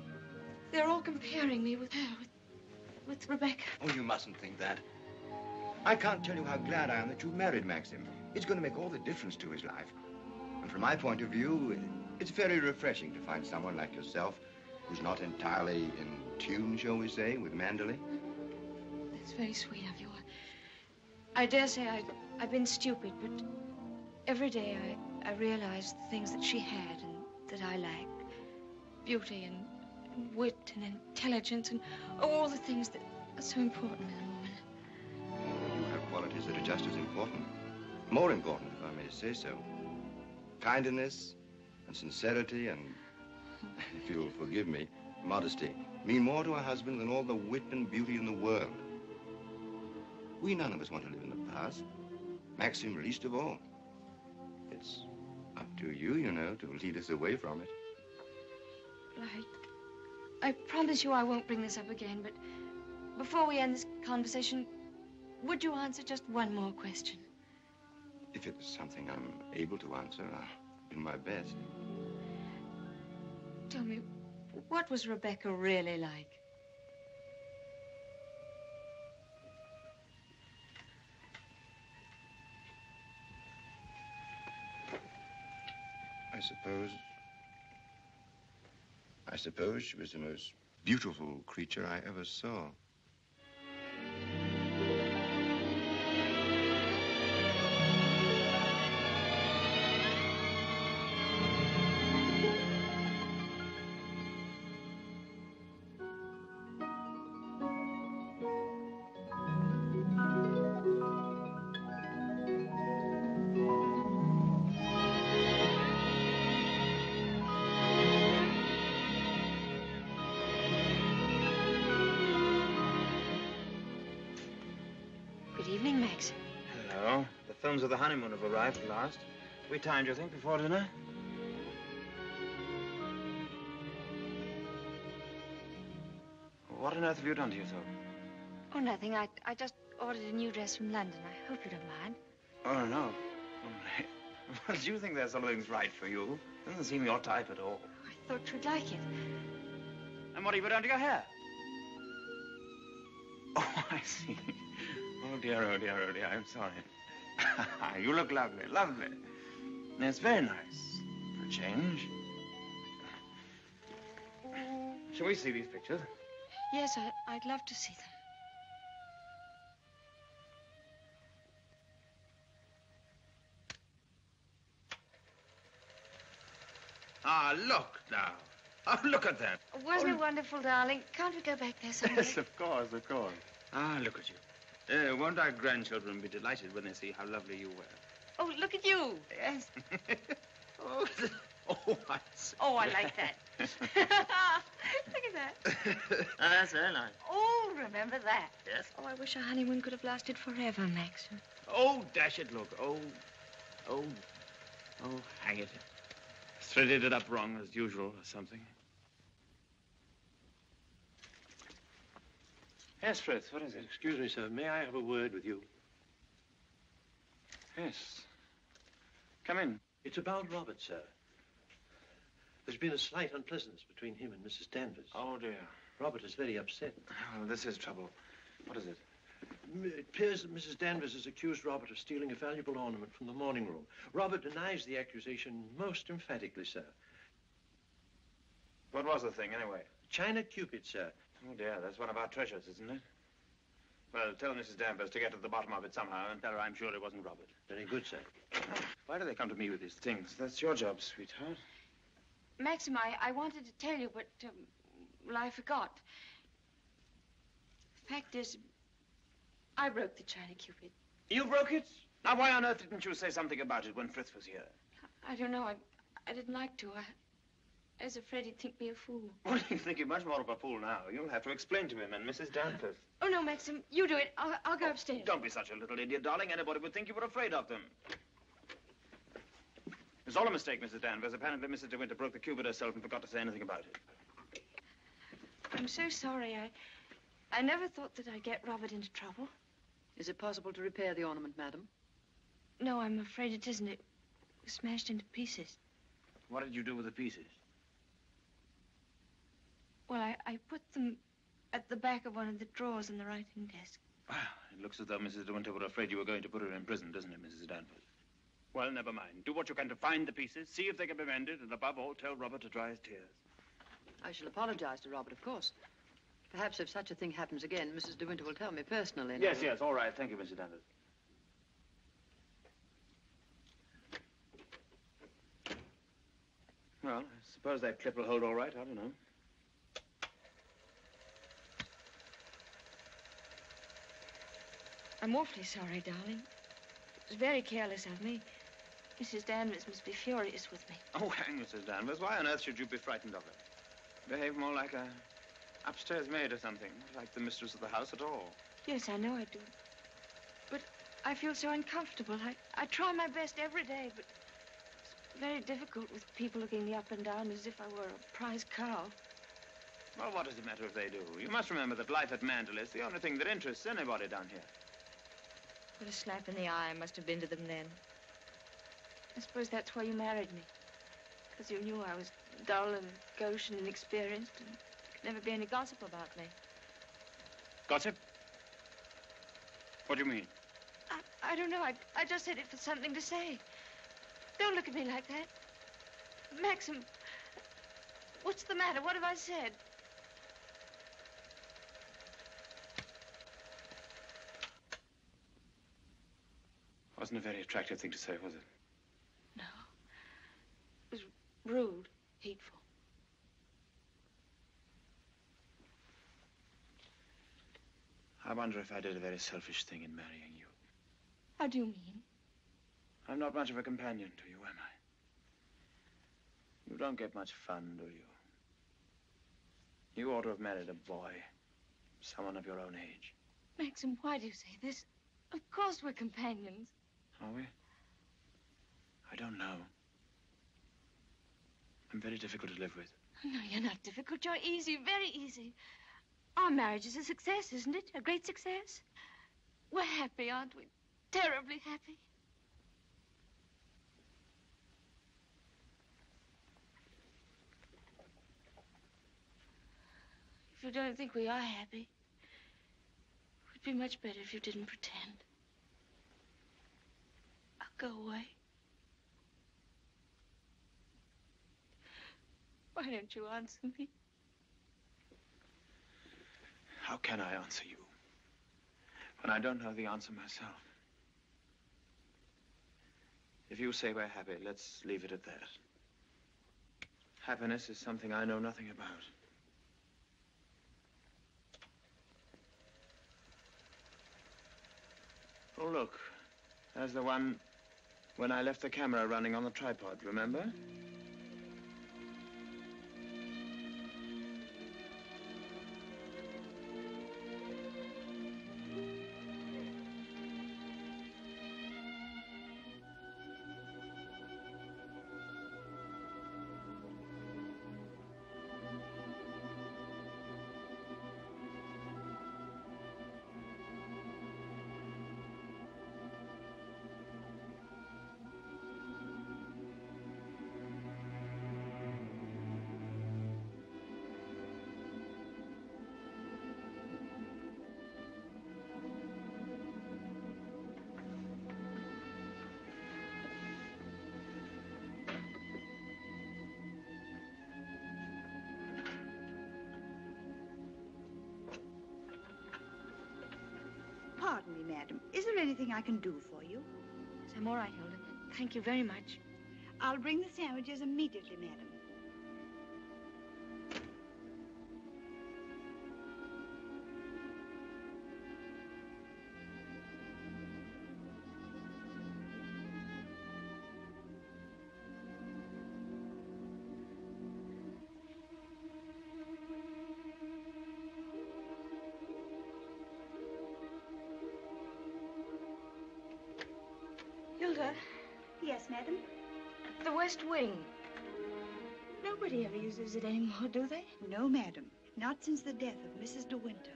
They're all comparing me with her, with Rebecca. Oh, you mustn't think that. I can't tell you how glad I am that you married Maxim. It's going to make all the difference to his life. And from my point of view, it's very refreshing to find someone like yourself who's not entirely in tune, shall we say, with Manderley. That's very sweet of you. I dare say I've been stupid, but every day I realize the things that she had and that I lacked. Beauty and wit and intelligence and all the things that are so important in a woman. Well, you have qualities that are just as important. More important, if I may say so. Kindness and sincerity and, if you'll forgive me, modesty mean more to a husband than all the wit and beauty in the world. We none of us want to live in the past. Maxim least of all. It's up to you, you know, to lead us away from it. I promise you I won't bring this up again, but before we end this conversation, would you answer just one more question? If it's something I'm able to answer, I'll do my best. Tell me, what was Rebecca really like? I suppose she was the most beautiful creature I ever saw. Of the honeymoon have arrived at last. We timed, you think, before dinner? What on earth have you done to yourself? Oh, nothing. I just ordered a new dress from London. I hope you don't mind. Oh, no. Well, do you think there's something's right for you? Doesn't seem your type at all. I thought you'd like it. And what have you done to your hair? Oh, I see. Oh, dear, oh, dear, oh, dear. I'm sorry. You look lovely, lovely. It's very nice for a change. Shall we see these pictures? Yes, I'd love to see them. Ah, look now. Oh, look at that. Wasn't it wonderful, darling? Can't we go back there somewhere? Yes, of course, of course. Ah, look at you. Won't our grandchildren be delighted when they see how lovely you were? Oh, look at you. Yes. Oh, I see. Oh, I like that. Look at that. That's very nice. Oh, remember that. Yes? Oh, I wish our honeymoon could have lasted forever, Maxim. Oh, dash it, look. Oh, hang it. Threaded it up wrong, as usual, or something. Yes, Frith, what is it? Excuse me, sir. May I have a word with you? Yes. Come in. It's about Robert, sir. There's been a slight unpleasantness between him and Mrs. Danvers. Oh, dear. Robert is very upset. Oh, this is trouble. What is it? It appears that Mrs. Danvers has accused Robert of stealing a valuable ornament from the morning room. Robert denies the accusation most emphatically, sir. What was the thing, anyway? China Cupid, sir. Oh, dear, that's one of our treasures, isn't it? Well, tell Mrs. Danvers to get to the bottom of it somehow and tell her I'm sure it wasn't Robert. Very good, sir. Why do they come to me with these things? That's your job, sweetheart. Maxim, I wanted to tell you, but, well, I forgot. The fact is, I broke the China Cupid. You broke it? Now, why on earth didn't you say something about it when Frith was here? I don't know. I didn't like to. I was afraid he'd think me a fool. Well, you think you're much more of a fool now. You'll have to explain to him and Mrs. Danvers. Oh, no, Maxim, you do it. I'll go upstairs. Don't be such a little idiot, darling. Anybody would think you were afraid of them. It was all a mistake, Mrs. Danvers. Apparently, Mrs. De Winter broke the cupid herself and forgot to say anything about it. I'm so sorry. I never thought that I'd get Robert into trouble. Is it possible to repair the ornament, madam? No, I'm afraid it isn't. It was smashed into pieces. What did you do with the pieces? Well, I put them at the back of one of the drawers in the writing desk. Well, it looks as though Mrs. De Winter were afraid you were going to put her in prison, doesn't it, Mrs. Danvers? Well, never mind. Do what you can to find the pieces, see if they can be mended, and above all, tell Robert to dry his tears. I shall apologize to Robert, of course. Perhaps if such a thing happens again, Mrs. De Winter will tell me personally. Yes, yes, all right. Thank you, Mrs. Danvers. Well, I suppose that clip will hold all right. I don't know. I'm awfully sorry, darling. It was very careless of me. Mrs. Danvers must be furious with me. Oh, hang Mrs. Danvers. Why on earth should you be frightened of her? Behave more like a upstairs maid or something, like the mistress of the house at all. Yes, I know I do. But I feel so uncomfortable. I try my best every day, but it's very difficult with people looking me up and down as if I were a prize cow. Well, what does it matter if they do? You must remember that life at Mandel is the only thing that interests anybody down here. What a slap in the eye I must have been to them then. I suppose that's why you married me. Because you knew I was dull and gauche and inexperienced and there could never be any gossip about me. Gossip? What do you mean? I don't know. I just said it for something to say. Don't look at me like that. Maxim, what's the matter? What have I said? Wasn't a very attractive thing to say, was it? No. It was rude, hateful. I wonder if I did a very selfish thing in marrying you. How do you mean? I'm not much of a companion to you, am I? You don't get much fun, do you? You ought to have married a boy. Someone of your own age. Maxim, why do you say this? Of course we're companions. Are we? I don't know. I'm very difficult to live with. No, you're not difficult. You're easy, very easy. Our marriage is a success, isn't it? A great success? We're happy, aren't we? Terribly happy. If you don't think we are happy, it would be much better if you didn't pretend. I'll go away. Why don't you answer me? How can I answer you when I don't know the answer myself? If you say we're happy, let's leave it at that. Happiness is something I know nothing about. Oh, look. There's the one when I left the camera running on the tripod, remember? madam. Is there anything I can do for you? Yes, I'm all right, Hilda. Thank you very much. I'll bring the sandwiches immediately, madam. Hilda? Yes, madam? The West Wing. Nobody ever uses it anymore, do they? No, madam. Not since the death of Mrs. De Winter.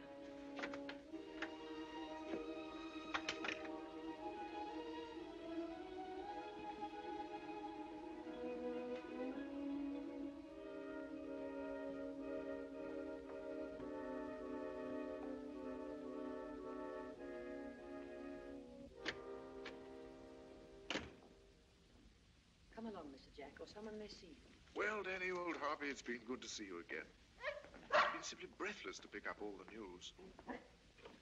Come along, Mr. Jack, or someone may see you. Well, Danny, old Harvey, it's been good to see you again. I've been simply breathless to pick up all the news.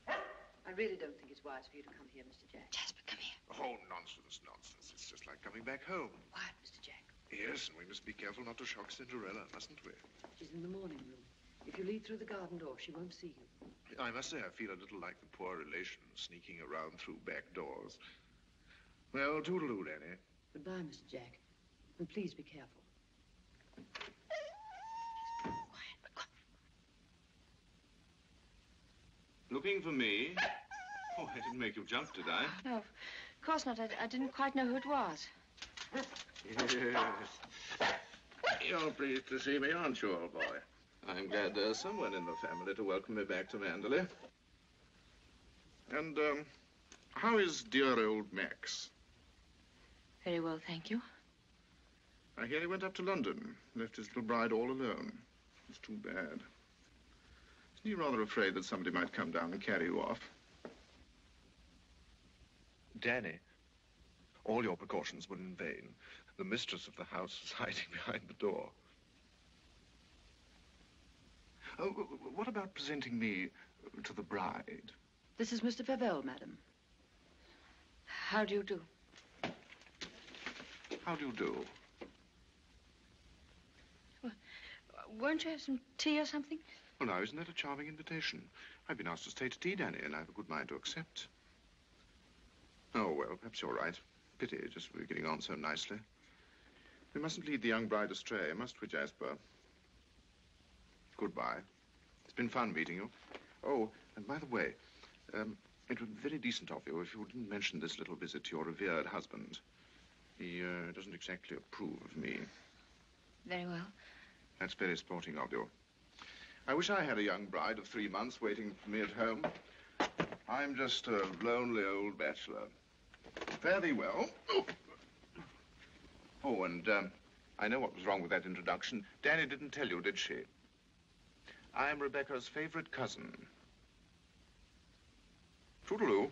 I really don't think it's wise for you to come here, Mr. Jack. Jasper, come here. Oh, nonsense, nonsense. It's just like coming back home. Quiet, Mr. Jack. Yes, and we must be careful not to shock Cinderella, mustn't we? She's in the morning room. If you lead through the garden door, she won't see you. I must say I feel a little like the poor relation sneaking around through back doors. Well, toodaloo, Danny. Goodbye, Mr. Jack. And please be careful. Looking for me? Oh, I didn't make you jump, did I? No, of course not. I didn't quite know who it was. Yes. You're pleased to see me, aren't you, old boy? I'm glad there's someone in the family to welcome me back to Manderley. And, how is dear old Max? Very well, thank you. I hear he went up to London, left his little bride all alone. It's too bad. Isn't he rather afraid that somebody might come down and carry you off? Danny, all your precautions were in vain. The mistress of the house was hiding behind the door. Oh, what about presenting me to the bride? This is Mr. Favell, madam. How do you do? How do you do? Well, won't you have some tea or something? Well, now, isn't that a charming invitation? I've been asked to stay to tea, Danny, and I have a good mind to accept. Oh, well, perhaps you're right. Pity, just we're getting on so nicely. We mustn't lead the young bride astray, must we, Jasper? Goodbye. It's been fun meeting you. Oh, and by the way, it would be very decent of you if you didn't mention this little visit to your revered husband. He doesn't exactly approve of me. Very well. That's very sporting of you. I wish I had a young bride of 3 months waiting for me at home. I'm just a lonely old bachelor. Fare thee well. Oh, and I know what was wrong with that introduction. Danny didn't tell you, did she? I am Rebecca's favorite cousin. Toodaloo.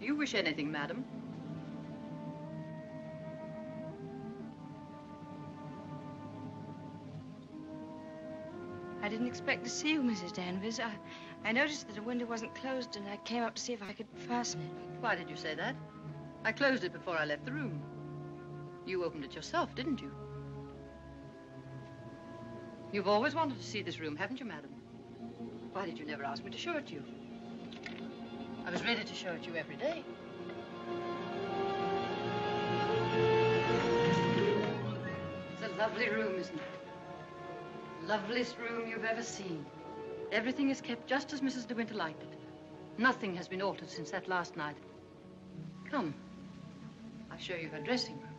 You wish anything, madam. I didn't expect to see you, Mrs. Danvers. I noticed that the window wasn't closed, and I came up to see if I could fasten it. Why did you say that? I closed it before I left the room. You opened it yourself, didn't you? You've always wanted to see this room, haven't you, madam? Why did you never ask me to show it to you? I was ready to show it to you every day. It's a lovely room, isn't it? Loveliest room you've ever seen. Everything is kept just as Mrs. De Winter liked it. Nothing has been altered since that last night. Come, I'll show you her dressing room.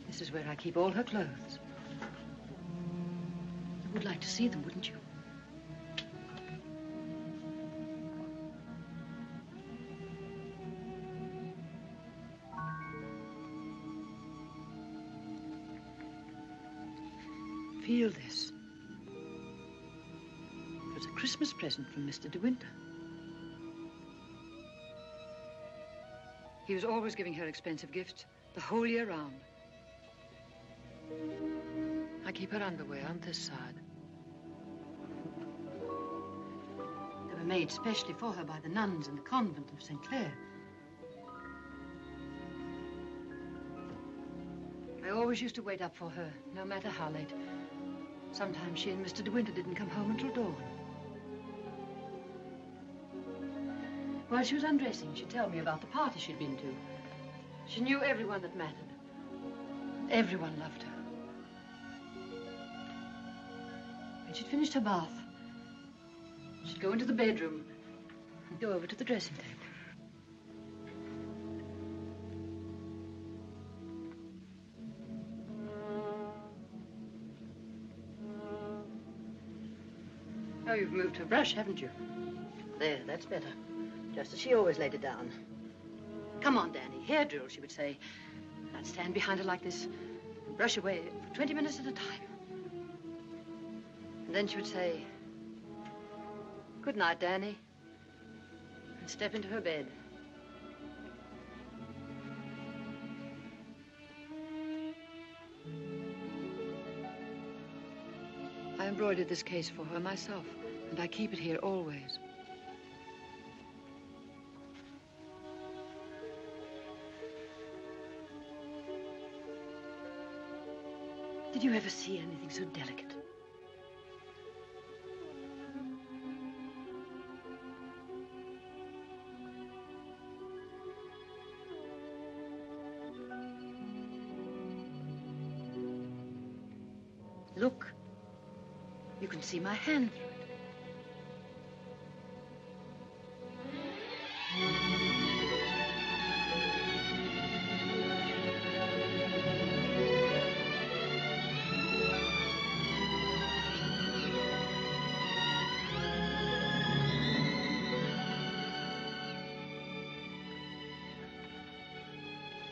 This is where I keep all her clothes. You would like to see them, wouldn't you? Feel this. It was a Christmas present from Mr. De Winter. He was always giving her expensive gifts the whole year round. I keep her underwear on this side. They were made specially for her by the nuns in the convent of St. Clair. I always used to wait up for her, no matter how late. Sometimes she and Mr. De Winter didn't come home until dawn. While she was undressing, she'd tell me about the party she'd been to. She knew everyone that mattered. Everyone loved her. When she'd finished her bath, she'd go into the bedroom and go over to the dressing table. Oh, you've moved her brush, haven't you? There, that's better. Just as she always laid it down. Come on, Danny. Hair drill, she would say. I'd stand behind her like this and brush away for 20 minutes at a time. And then she would say, "Good night, Danny," and step into her bed. I embroidered this case for her myself, and I keep it here always. Did you ever see anything so delicate? Look, you can see my hand through it.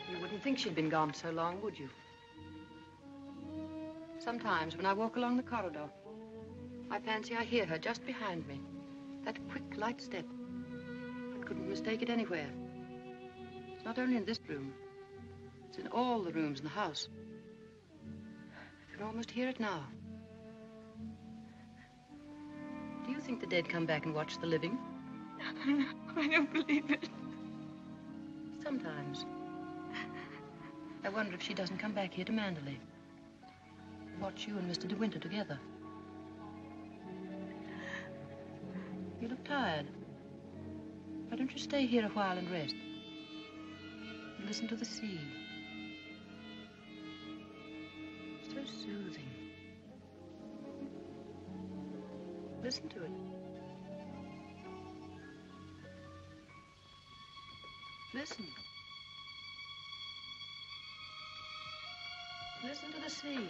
You wouldn't think she'd been gone so long, would you? Sometimes when I walk along the corridor, I fancy I hear her just behind me. That quick, light step. I couldn't mistake it anywhere. It's not only in this room. It's in all the rooms in the house. I can almost hear it now. Do you think the dead come back and watch the living? I don't believe it. Sometimes. I wonder if she doesn't come back here to Manderley. Watch you and Mr. De Winter together. You look tired. Why don't you stay here a while and rest? And listen to the sea. So soothing. Listen to it. Listen. Listen to the sea.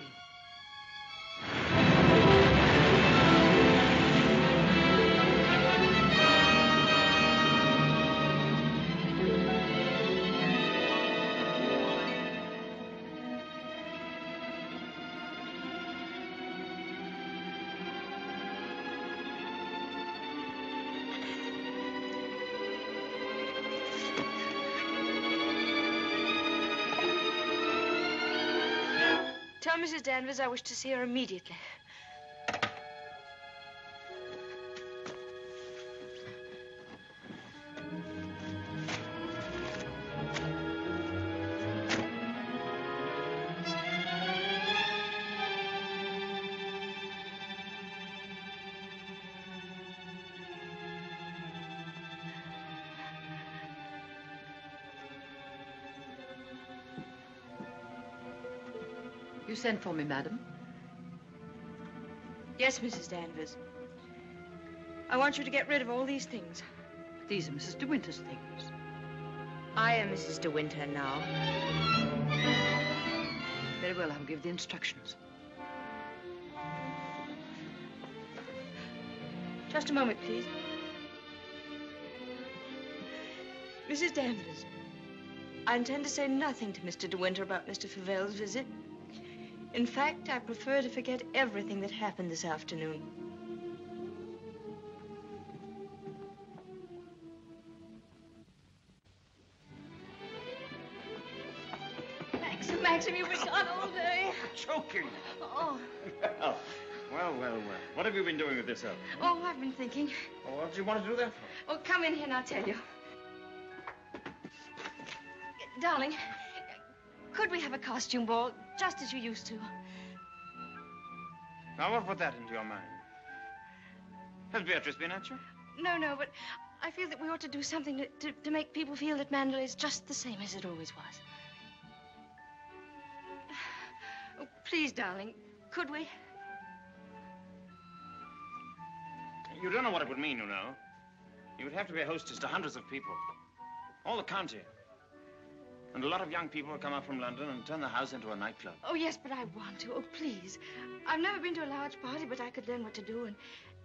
Tell Mrs. Danvers I wish to see her immediately. You sent for me, madam? Yes, Mrs. Danvers. I want you to get rid of all these things. These are Mrs. De Winter's things. I am Mrs. De Winter now. Very well, I'll give the instructions. Just a moment, please. Mrs. Danvers, I intend to say nothing to Mr. De Winter about Mr. Favel's visit. In fact, I prefer to forget everything that happened this afternoon. Maxim, you've been gone all day. Choking. Oh. Well. What have you been doing with yourself? Oh, I've been thinking. Oh, what did you want to do that for? Oh, come in here and I'll tell you. Darling, could we have a costume ball, just as you used to? Now, what put that into your mind? Has Beatrice been at you? No, but I feel that we ought to do something to make people feel that Mandalay is just the same as it always was. Oh, please, darling, could we? You don't know what it would mean, you know. You would have to be a hostess to hundreds of people. All the county. And a lot of young people would come up from London and turn the house into a nightclub. Oh, yes, but I want to. Oh, please. I've never been to a large party, but I could learn what to do,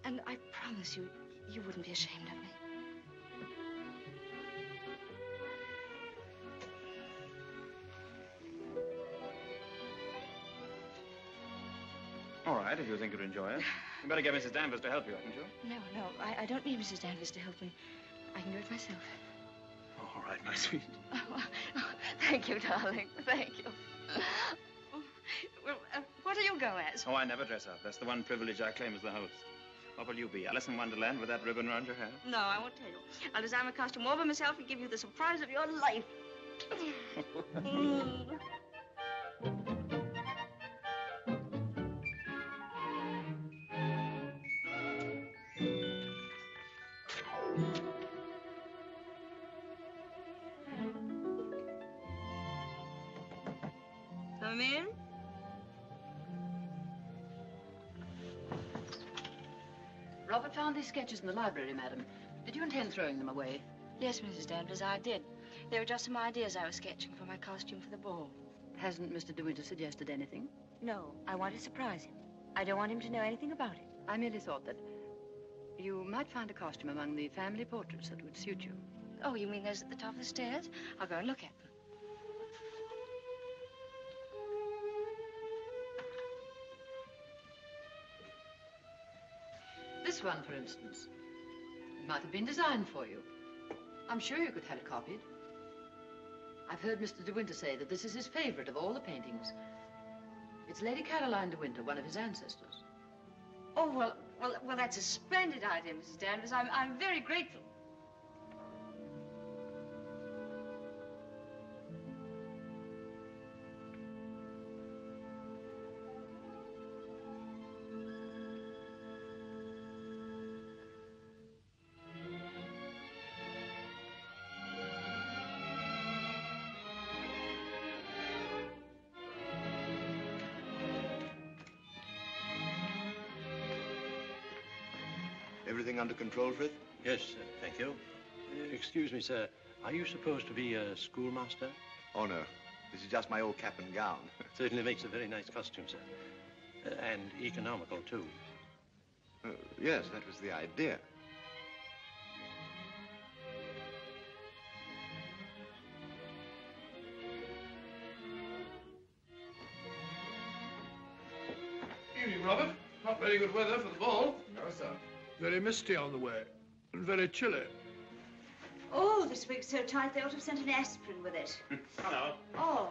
and I promise you, you wouldn't be ashamed of me. All right, if you think you'd enjoy it. You better get Mrs. Danvers to help you, hadn't you? No, I don't need Mrs. Danvers to help me. I can do it myself. Oh, all right, my sweet. Oh, thank you, darling. Thank you. Well, what will you go as? Oh, I never dress up. That's the one privilege I claim as the host. What will you be, Alice in Wonderland with that ribbon around your hair? No, I won't tell you. I'll design a costume all by myself and give you the surprise of your life. Come in. Robert found these sketches in the library, madam. Did you intend throwing them away? Yes, Mrs. Danvers, I did. They were just some ideas I was sketching for my costume for the ball. Hasn't Mr. De Winter suggested anything? No, I want to surprise him. I don't want him to know anything about it. I merely thought that you might find a costume among the family portraits that would suit you. Oh, you mean those at the top of the stairs? I'll go and look at them. This one, for instance. It might have been designed for you. I'm sure you could have it copied. I've heard Mr. De Winter say that this is his favorite of all the paintings. It's Lady Caroline De Winter, one of his ancestors. Oh, well, that's a splendid idea, Mrs. Danvers. I'm very grateful. Everything under control, Frith? Yes, thank you. Excuse me, sir. Are you supposed to be a schoolmaster? Oh, no. This is just my old cap and gown. Certainly makes a very nice costume, sir. And economical, too. Yes, that was the idea. Evening, Robert. Not very good weather for the ball. No, sir. Very misty on the way, and very chilly. Oh, this wig's so tight they ought to have sent an aspirin with it. Hello. Oh.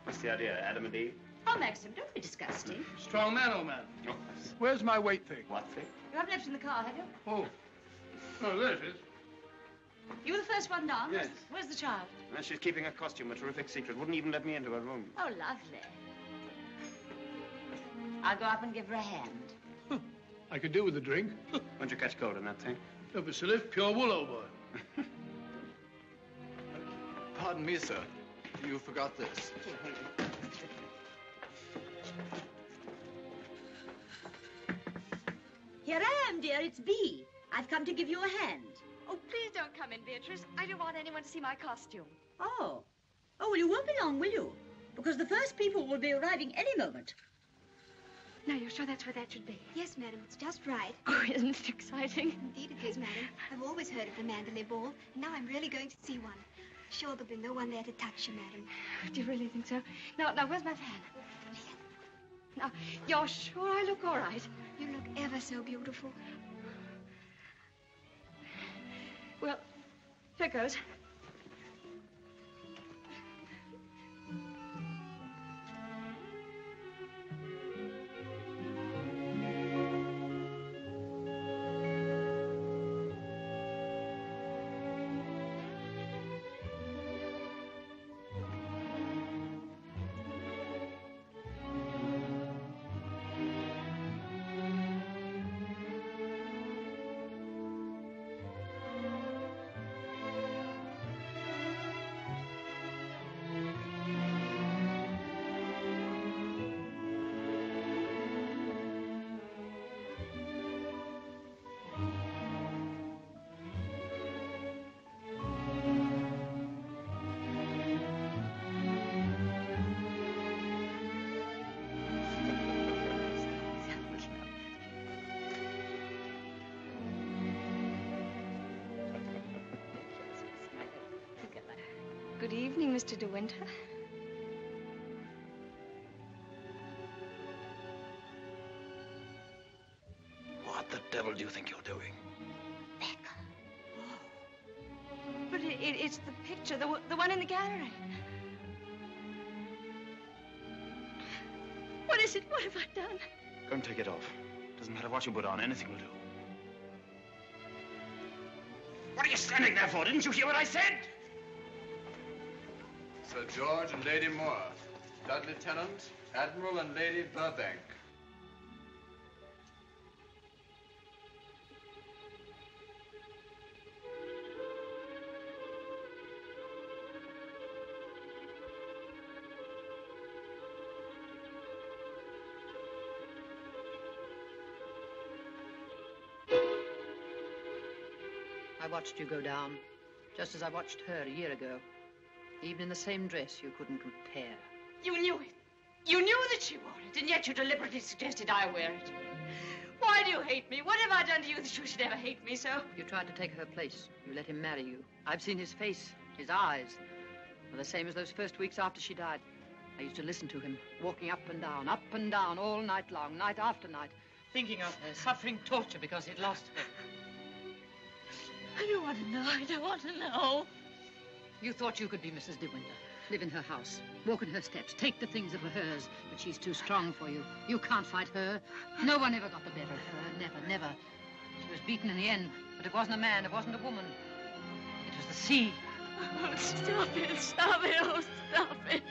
What's the idea, Adam and Eve? Oh, Maxim, don't be disgusting. Strong man, old man. Oh. Where's my weight thing? What thing? You haven't left it in the car, have you? Oh. Oh, there it is. You were the first one down? Yes. Where's the child? Well, she's keeping her costume a terrific secret. Wouldn't even let me into her room. Oh, lovely. I'll go up and give her a hand. I could do with a drink. Won't you catch cold in that thing? Don't be silly. Pure wool, old boy. Pardon me, sir. You forgot this. Here I am, dear. It's Bee. I've come to give you a hand. Oh, please don't come in, Beatrice. I don't want anyone to see my costume. Oh. Oh, well, you won't be long, will you? Because the first people will be arriving any moment. Now, you're sure that's where that should be? Yes, madam, it's just right. Oh, isn't it exciting? Indeed it is, madam. I've always heard of the Mandalay Ball, and now I'm really going to see one. Sure, there'll be no one there to touch you, madam. Do you really think so? Now, where's my fan? Now, you're sure I look all right? You look ever so beautiful. Well, here goes. Good evening, Mr. De Winter. What the devil do you think you're doing? But it's the picture, the one in the gallery. What is it? What have I done? Go and take it off. Doesn't matter what you put on, anything will do. What are you standing there for? Didn't you hear what I said? Sir George and Lady Moore, Dudley Tennant, Admiral and Lady Burbank. I watched you go down, just as I watched her a year ago. Even in the same dress, you couldn't compare. You knew it. You knew that she wore it, and yet you deliberately suggested I wear it. Why do you hate me? What have I done to you that you should ever hate me so? You tried to take her place. You let him marry you. I've seen his face, his eyes. They're the same as those first weeks after she died. I used to listen to him, walking up and down, all night long, night after night, thinking of her, suffering torture because he'd lost her. I don't want to know. I don't want to know. You thought you could be Mrs. De Winter, live in her house, walk in her steps, take the things that were hers, but she's too strong for you. You can't fight her. No one ever got the better of her. Never, never. She was beaten in the end, but it wasn't a man, it wasn't a woman. It was the sea. Oh, stop it, stop it, oh, stop it.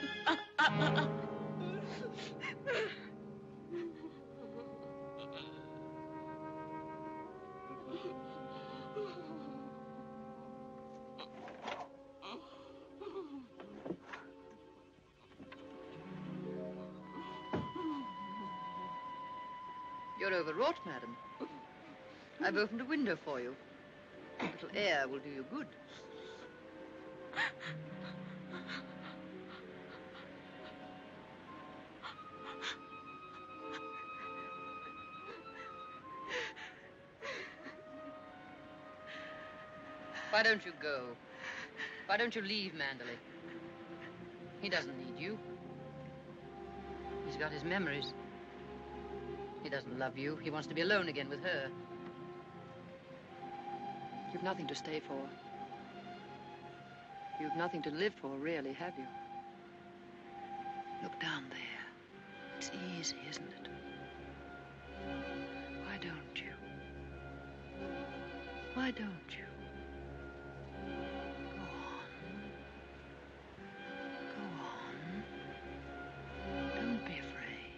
You're overwrought, madam. I've opened a window for you. A little air will do you good. Why don't you go? Why don't you leave Mandalay? He doesn't need you. He's got his memories. He doesn't love you. He wants to be alone again with her. You've nothing to stay for. You've nothing to live for, really, have you? Look down there. It's easy, isn't it? Why don't you? Why don't you? Go on. Go on. Don't be afraid.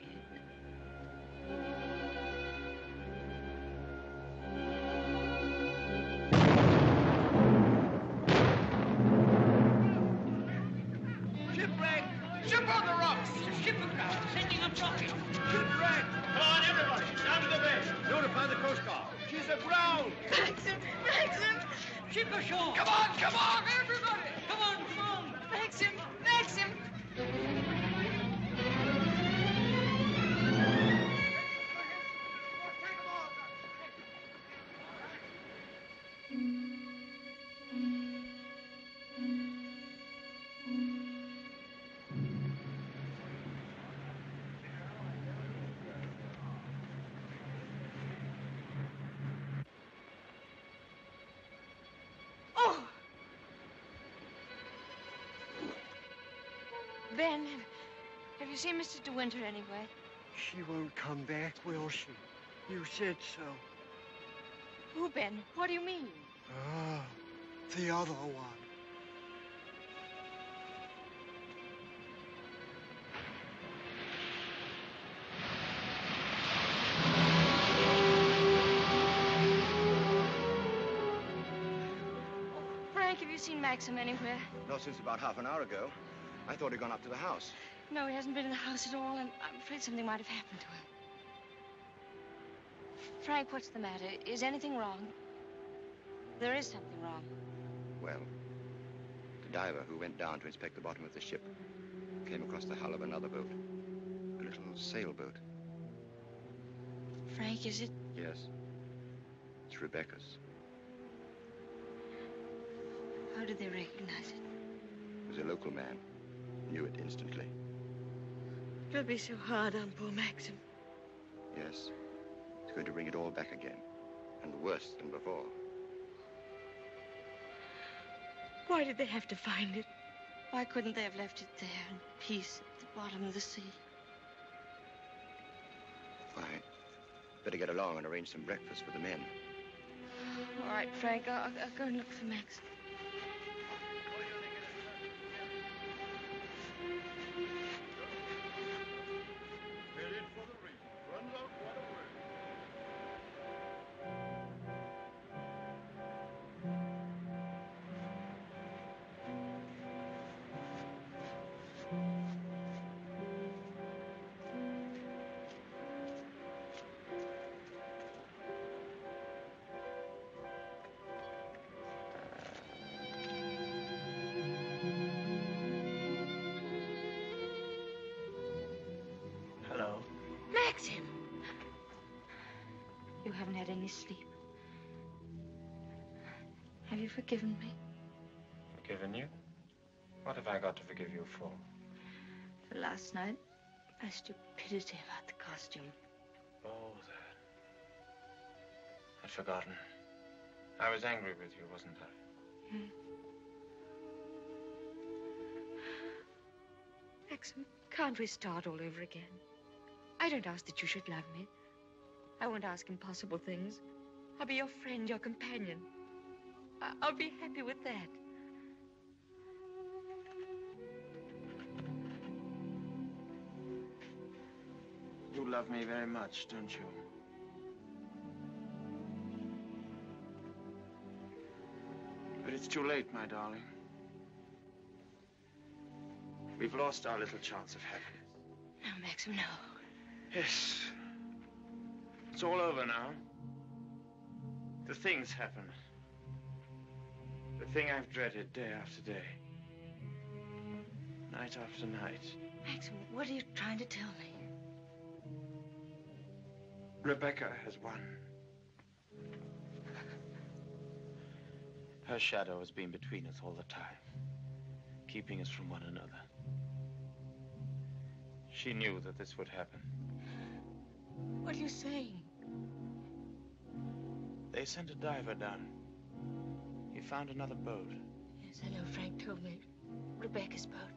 Shipwreck! Ship on the rocks! Ship aground! Sending a rocket! Shipwreck! Come on, everybody! Down to the bay! Notify the Coast Guard! She's aground! Maxim! Maxim! Ship ashore! Come on, everybody! Come on! Maxim! Maxim! Ben, have you seen Mr. De Winter anywhere? She won't come back, will she? You said so. Who, Ben? What do you mean? Ah, the other one. Frank, have you seen Maxim anywhere? Not since about half an hour ago. I thought he'd gone up to the house. No, he hasn't been in the house at all, and I'm afraid something might have happened to him. Frank, what's the matter? Is anything wrong? There is something wrong. Well, the diver who went down to inspect the bottom of the ship came across the hull of another boat. A little sailboat. Frank, is it? Yes. It's Rebecca's. How did they recognize it? It was a local man. Knew it instantly. It'll be so hard on poor Maxim. Yes. It's going to bring it all back again. And worse than before. Why did they have to find it? Why couldn't they have left it there in peace at the bottom of the sea? Why, better get along and arrange some breakfast for the men. All right, Frank, I'll go and look for Maxim. Hello. Maxim! You haven't had any sleep. Have you forgiven me? Forgiven you? What have I got to forgive you for? For last night, my stupidity about the costume. Oh, that. I'd forgotten. I was angry with you, wasn't I? Hmm. Maxim, can't we start all over again? I don't ask that you should love me. I won't ask impossible things. I'll be your friend, your companion. I'll be happy with that. You love me very much, don't you? But it's too late, my darling. We've lost our little chance of happiness. No, Maxim, no. Yes. It's all over now. The things happen. The thing I've dreaded day after day. Night after night. Maxim, what are you trying to tell me? Rebecca has won. Her shadow has been between us all the time, keeping us from one another. She knew that this would happen. What are you saying? They sent a diver down. He found another boat. Yes, I know. Frank told me. Rebecca's boat.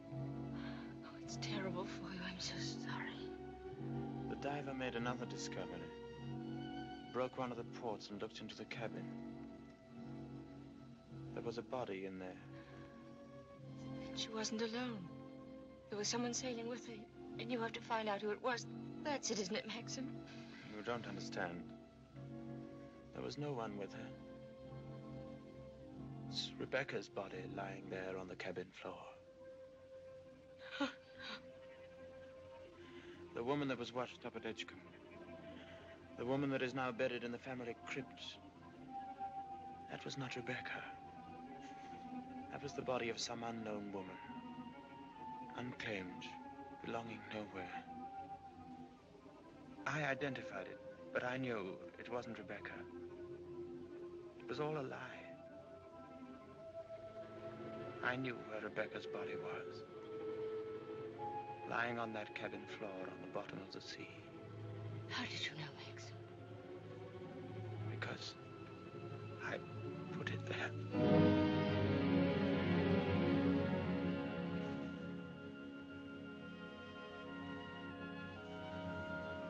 Oh, it's terrible for you. I'm so sorry. diver made another discovery. Broke one of the ports and looked into the cabin. There was a body in there. She wasn't alone. There was someone sailing with her, and you have to find out who it was. That's it, isn't it, Maxim? You don't understand. There was no one with her. It's Rebecca's body lying there on the cabin floor. The woman that was washed up at Edgecombe. The woman that is now buried in the family crypt. That was not Rebecca. That was the body of some unknown woman. Unclaimed, belonging nowhere. I identified it, but I knew it wasn't Rebecca. It was all a lie. I knew where Rebecca's body was. Lying on that cabin floor on the bottom of the sea. How did you know, Max? Because I put it there.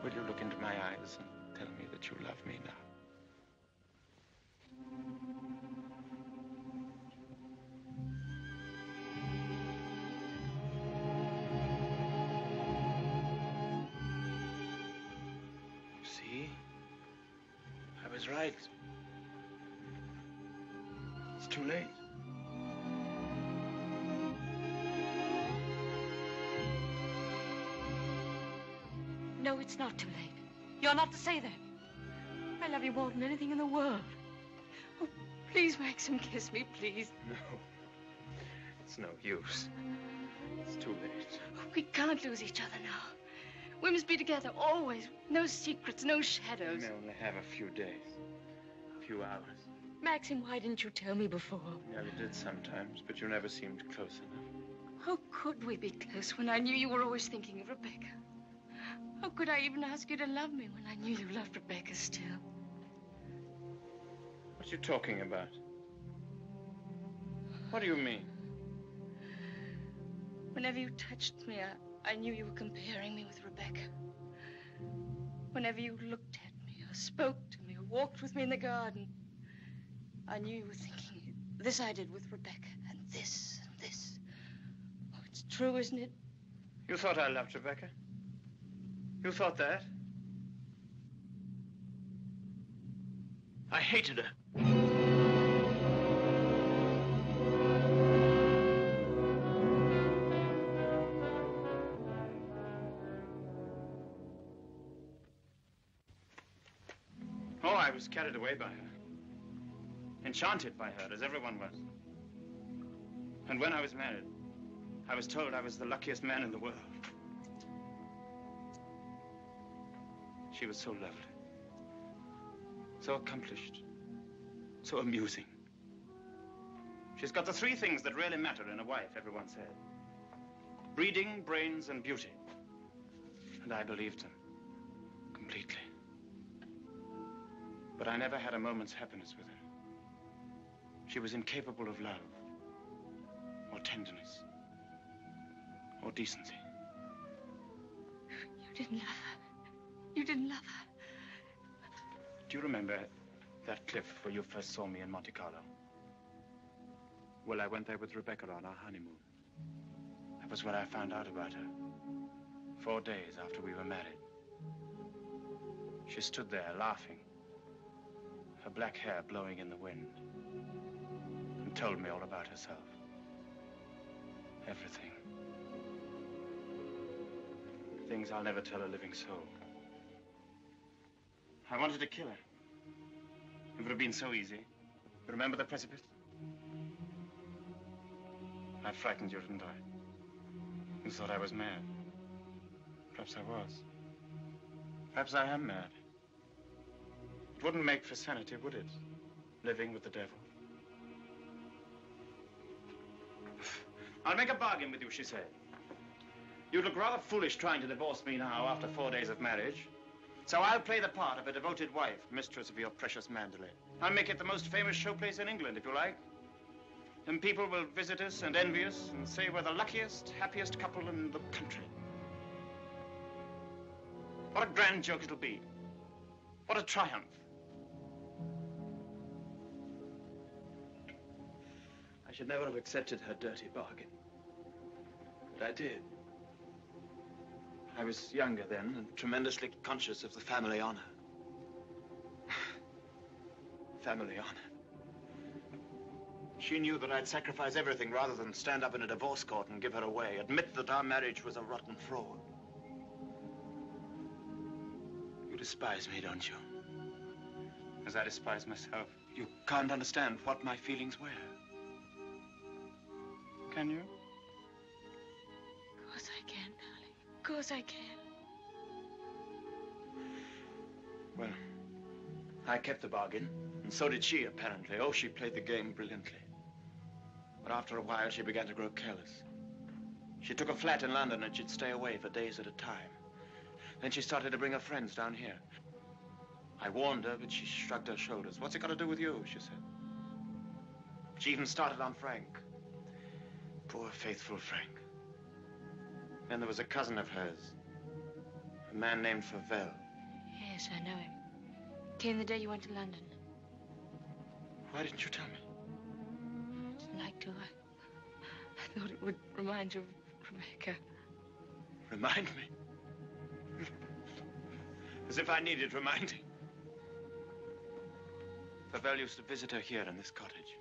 Will you look into my eyes and tell me that you love me now? See? I was right. It's too late. No, it's not too late. You're not to say that. I love you more than anything in the world. Oh, please, Maxim, kiss me, please. No. It's no use. It's too late. Oh, we can't lose each other now. We must be together always. No secrets, no shadows. We may only have a few days. A few hours. Maxim, why didn't you tell me before? Yeah, we did sometimes, but you never seemed close enough. How could we be close when I knew you were always thinking of Rebecca? How could I even ask you to love me when I knew you loved Rebecca still? What are you talking about? What do you mean? Whenever you touched me, I knew you were comparing me with Rebecca. Whenever you looked at me, or spoke to me, or walked with me in the garden, I knew you were thinking, this I did with Rebecca, and this, and this. Oh, it's true, isn't it? You thought I loved Rebecca? You thought that? I hated her. Oh, I was carried away by her. Enchanted by her, as everyone was. And when I was married, I was told I was the luckiest man in the world. She was so lovely, so accomplished, so amusing. She's got the three things that really matter in a wife, everyone said. Breeding, brains, and beauty. And I believed them completely. But I never had a moment's happiness with her. She was incapable of love, or tenderness, or decency. You didn't love her. You didn't love her. Do you remember that cliff where you first saw me in Monte Carlo? Well, I went there with Rebecca on our honeymoon. That was when I found out about her. 4 days after we were married. She stood there laughing, her black hair blowing in the wind, and told me all about herself. Everything. Things I'll never tell a living soul. I wanted to kill her. It would have been so easy. You remember the precipice? I frightened you, didn't I? You thought I was mad. Perhaps I was. Perhaps I am mad. It wouldn't make for sanity, would it? Living with the devil. I'll make a bargain with you, she said. You'd look rather foolish trying to divorce me now after 4 days of marriage. So I'll play the part of a devoted wife, mistress of your precious Mandalay. I'll make it the most famous showplace in England, if you like. And people will visit us and envy us and say we're the luckiest, happiest couple in the country. What a grand joke it'll be. What a triumph. I should never have accepted her dirty bargain. But I did. I was younger then and tremendously conscious of the family honor. Family honor. She knew that I'd sacrifice everything rather than stand up in a divorce court and give her away, admit that our marriage was a rotten fraud. You despise me, don't you? As I despise myself. You can't understand what my feelings were. Can you? Of course I can, darling. Of course I can. Well, I kept the bargain, and so did she, apparently. Oh, she played the game brilliantly. But after a while, she began to grow careless. She took a flat in London, and she'd stay away for days at a time. Then she started to bring her friends down here. I warned her, but she shrugged her shoulders. What's it got to do with you, she said. She even started on Frank. Poor, faithful Frank. Then there was a cousin of hers, a man named Fondéin. Yes, I know him. Came the day you went to London. Why didn't you tell me? I didn't like to. I thought it would remind you of Reveka. Remind me? As if I needed reminding. Fondéin used to visit her here in this cottage.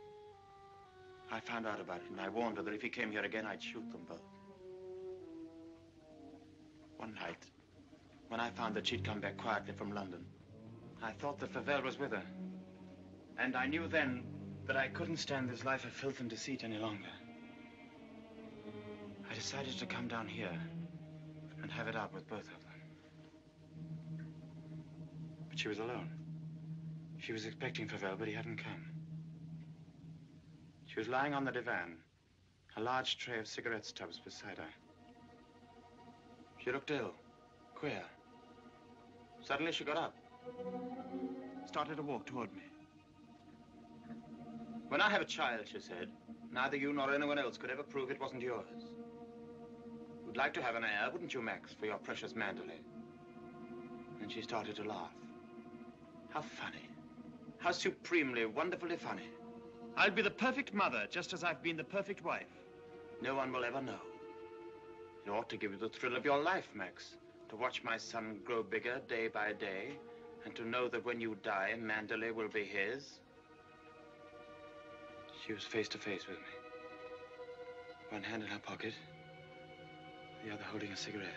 I found out about it, and I warned her that if he came here again, I'd shoot them both. One night, when I found that she'd come back quietly from London, I thought that Fondéin was with her. And I knew then that I couldn't stand this life of filth and deceit any longer. I decided to come down here and have it out with both of them. But she was alone. She was expecting Fondéin, but he hadn't come. She was lying on the divan, a large tray of cigarette stubs beside her. She looked ill, queer. Suddenly she got up, started to walk toward me. When I have a child, she said, neither you nor anyone else could ever prove it wasn't yours. You'd like to have an heir, wouldn't you, Max, for your precious Manderley? And she started to laugh. How funny. How supremely, wonderfully funny. I'll be the perfect mother, just as I've been the perfect wife. No one will ever know. It ought to give you the thrill of your life, Max, to watch my son grow bigger day by day, and to know that when you die, Manderley will be his. She was face to face with me. One hand in her pocket, the other holding a cigarette.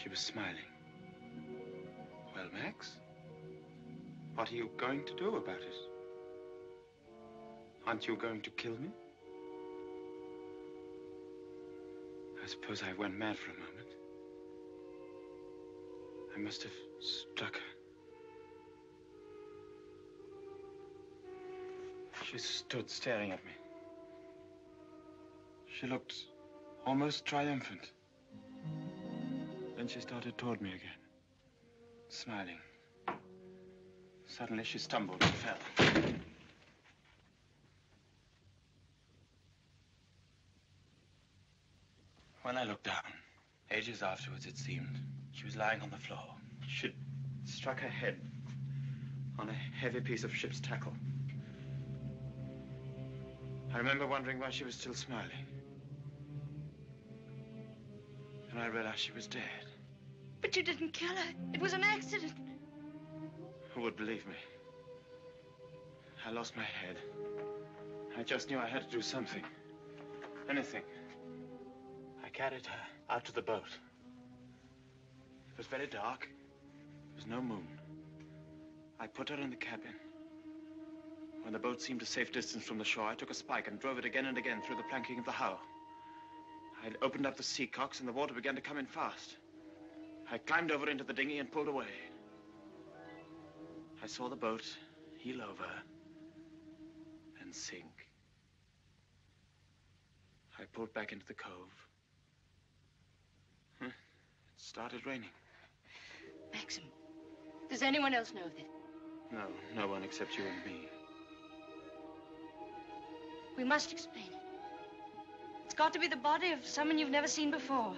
She was smiling. Well, Max, what are you going to do about it? Aren't you going to kill me? I suppose I went mad for a moment. I must have struck her. She stood staring at me. She looked almost triumphant. Then she started toward me again, smiling. Suddenly she stumbled and fell. When I looked down, ages afterwards it seemed, she was lying on the floor. She'd struck her head on a heavy piece of ship's tackle. I remember wondering why she was still smiling. And I realized she was dead. But you didn't kill her. It was an accident. Who would believe me? I lost my head. I just knew I had to do something. Anything. I carried her out to the boat. It was very dark. There was no moon. I put her in the cabin. When the boat seemed a safe distance from the shore, I took a spike and drove it again and again through the planking of the hull. I opened up the sea cocks and the water began to come in fast. I climbed over into the dinghy and pulled away. I saw the boat heel over and sink. I pulled back into the cove. It started raining. Maxim, does anyone else know of it? No, no one except you and me. We must explain it. It's got to be the body of someone you've never seen before.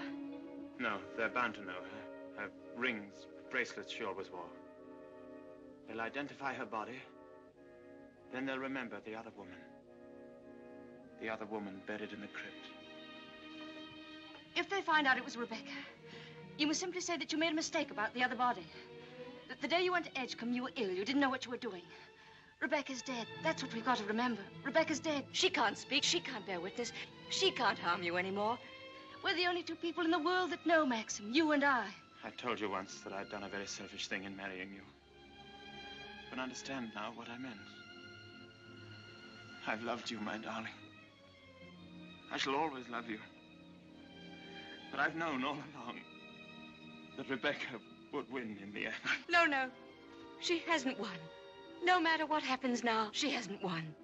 No, they're bound to know her. Her rings, bracelets she always wore. They'll identify her body. Then they'll remember the other woman. The other woman buried in the crypt. If they find out it was Rebecca, you must simply say that you made a mistake about the other body. That the day you went to Edgecombe, you were ill. You didn't know what you were doing. Rebecca's dead. That's what we've got to remember. Rebecca's dead. She can't speak. She can't bear witness. She can't harm you anymore. We're the only two people in the world that know, Maxim. You and I. I told you once that I'd done a very selfish thing in marrying you. You can understand now what I meant. I've loved you, my darling. I shall always love you. But I've known all along that Rebecca would win in the end. No, no. She hasn't won. No matter what happens now, she hasn't won.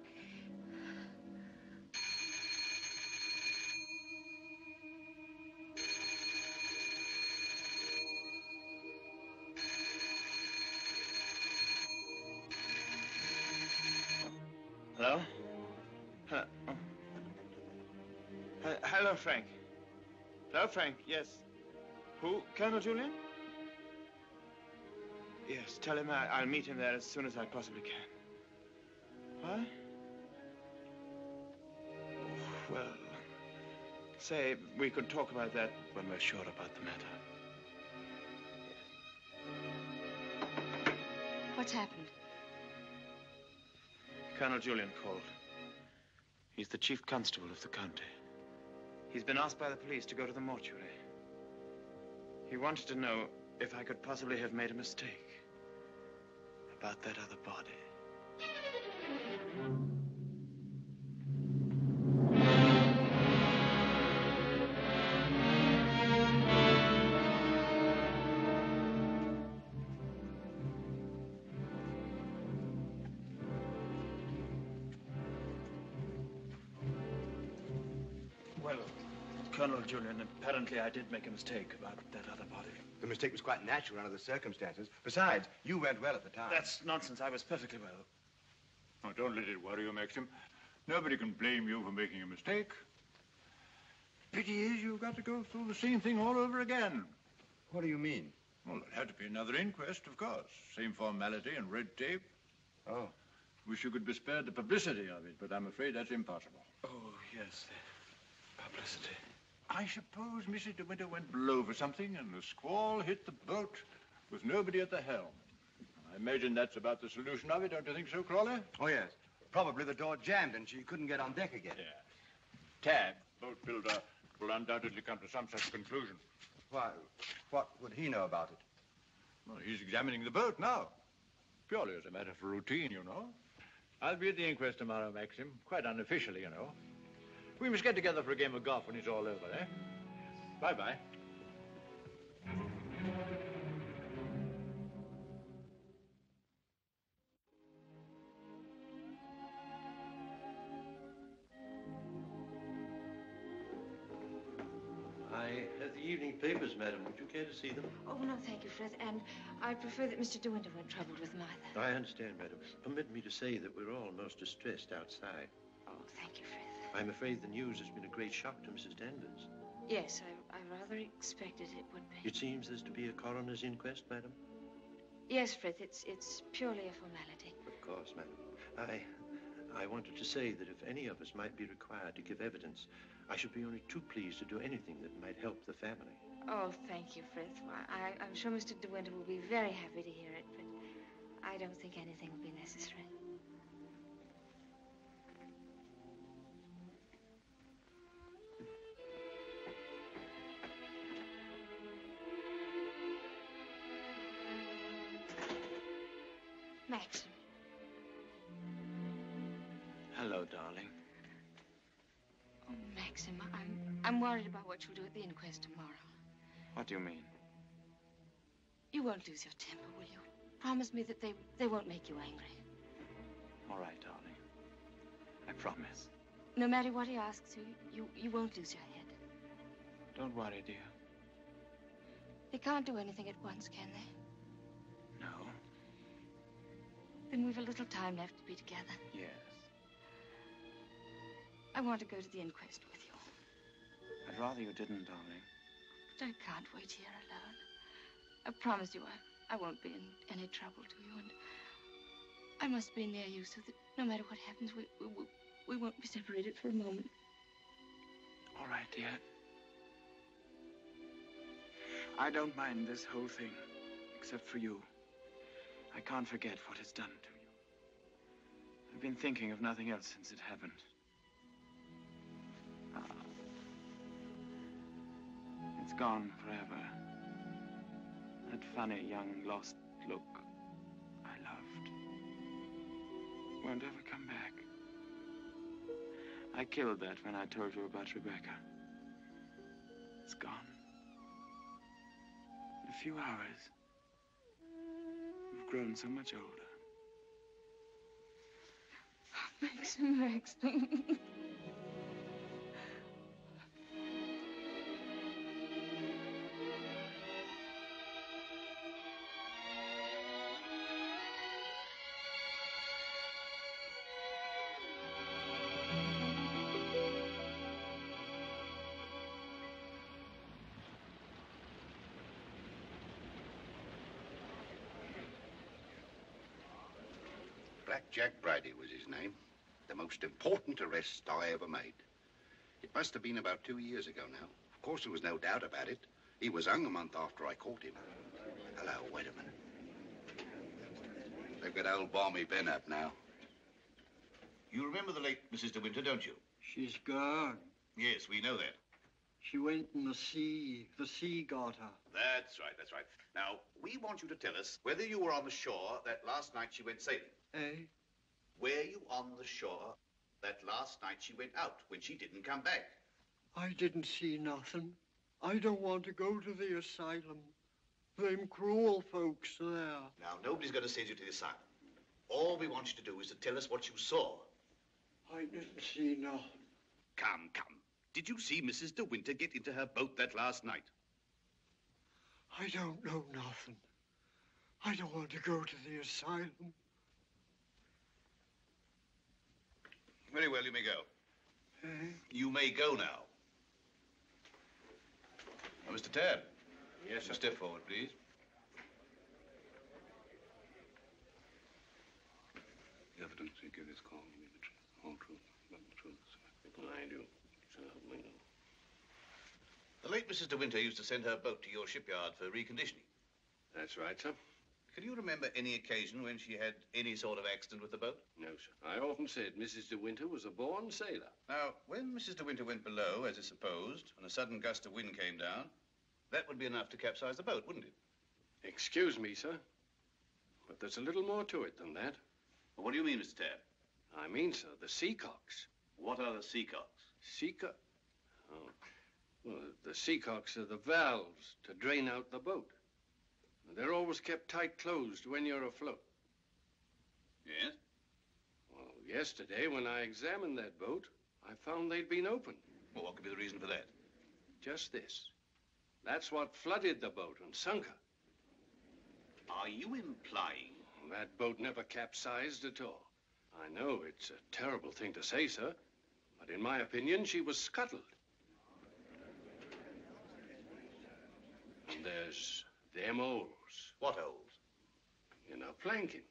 Hello? Hello, Frank. Hello, Frank. Yes. Who? Colonel Julian? Yes, tell him I'll meet him there as soon as I possibly can. What? Well, say we could talk about that when we're sure about the matter. What's happened? Colonel Julian called. He's the chief constable of the county. He's been asked by the police to go to the mortuary. He wanted to know if I could possibly have made a mistake about that other body. Well, Colonel Julian, apparently I did make a mistake about that other body. The mistake was quite natural under the circumstances. Besides, you went well at the time. That's nonsense. I was perfectly well. Oh, don't let it worry you, Maxim. Nobody can blame you for making a mistake. Pity is you've got to go through the same thing all over again. What do you mean? Well, there'll have to be another inquest, of course. Same formality and red tape. Oh. Wish you could be spared the publicity of it, but I'm afraid that's impossible. Oh, yes, the publicity. I suppose Mrs. De Winter went below for something, and the squall hit the boat with nobody at the helm. I imagine that's about the solution of it, don't you think so, Crawley? Oh, yes. Probably the door jammed and she couldn't get on deck again. Yeah. Tab, boat builder, will undoubtedly come to some such conclusion. Why, what would he know about it? Well, he's examining the boat now. Purely as a matter of routine, you know. I'll be at the inquest tomorrow, Maxim. Quite unofficially, you know. We must get together for a game of golf when it's all over, eh? Bye-bye. I have the evening papers, madam. Would you care to see them? Oh, no, thank you, Frith. And I prefer that Mr. De Winter weren't troubled with them either. I understand, madam. Permit me to say that we're all most distressed outside. Oh, thank you, Frith. I'm afraid the news has been a great shock to Mrs. Danvers. Yes, I rather expected it would be. It seems there's to be a coroner's inquest, madam? Yes, Frith, it's purely a formality. Of course, madam. I wanted to say that if any of us might be required to give evidence, I should be only too pleased to do anything that might help the family. Oh, thank you, Frith. Well, I'm sure Mr. De Winter will be very happy to hear it, but I don't think anything will be necessary. Maxim. Hello, darling. Oh, Maxim, I'm worried about what you'll do at the inquest tomorrow. What do you mean? You won't lose your temper, will you? Promise me that they won't make you angry. All right, darling. I promise. No matter what he asks you won't lose your head. Don't worry, dear. They can't do anything at once, can they? No. Then we've a little time left to be together. Yes. I want to go to the inquest with you. I'd rather you didn't, darling. But I can't wait here alone. I promise you I won't be in any trouble to you, and I must be near you so that no matter what happens, we won't be separated for a moment. All right, dear. I don't mind this whole thing, except for you. I can't forget what it's done to you. I've been thinking of nothing else since it happened. It's gone forever. That funny, young, lost look I loved won't ever come back. I killed that when I told you about Reveka. It's gone. In a few hours, you've grown so much older. Maxim. Jack Brady was his name. The most important arrest I ever made. It must have been about 2 years ago now. Of course, there was no doubt about it. He was hung a month after I caught him. Hello, wait a minute. They've got old Balmy Ben up now. You remember the late Mrs. De Winter, don't you? She's gone. Yes, we know that. She went in the sea. The sea got her. That's right, that's right. Now, we want you to tell us whether you were on the shore that last night she went sailing. Eh? Were you on the shore that last night she went out when she didn't come back? I didn't see nothing. I don't want to go to the asylum. Them cruel folks there. Now, nobody's going to send you to the asylum. All we want you to do is to tell us what you saw. I didn't see nothing. Come, come. Did you see Mrs. De Winter get into her boat that last night? I don't know nothing. I don't want to go to the asylum. Very well, you may go. Eh? You may go now. Mr. Tabb. Yes, sir. Step forward, please. The evidence you give is calling me the truth, whole truth, but the truth. I do. So help me now. The late Mrs. De Winter used to send her boat to your shipyard for reconditioning. That's right, sir. Can you remember any occasion when she had any sort of accident with the boat? No, sir. I often said Mrs. De Winter was a born sailor. Now, when Mrs. De Winter went below, as is supposed, and a sudden gust of wind came down, that would be enough to capsize the boat, wouldn't it? Excuse me, sir, but there's a little more to it than that. Well, what do you mean, Mr. Tabb? I mean, sir, the seacocks. What are the seacocks? Oh, well, the seacocks are the valves to drain out the boat. They're always kept tight closed when you're afloat. Yes? Well, yesterday, when I examined that boat, I found they'd been opened. Well, what could be the reason for that? Just this. That's what flooded the boat and sunk her. Are you implying? That boat never capsized at all. I know it's a terrible thing to say, sir, but in my opinion, she was scuttled. And there's them holes. What holes? In her planking.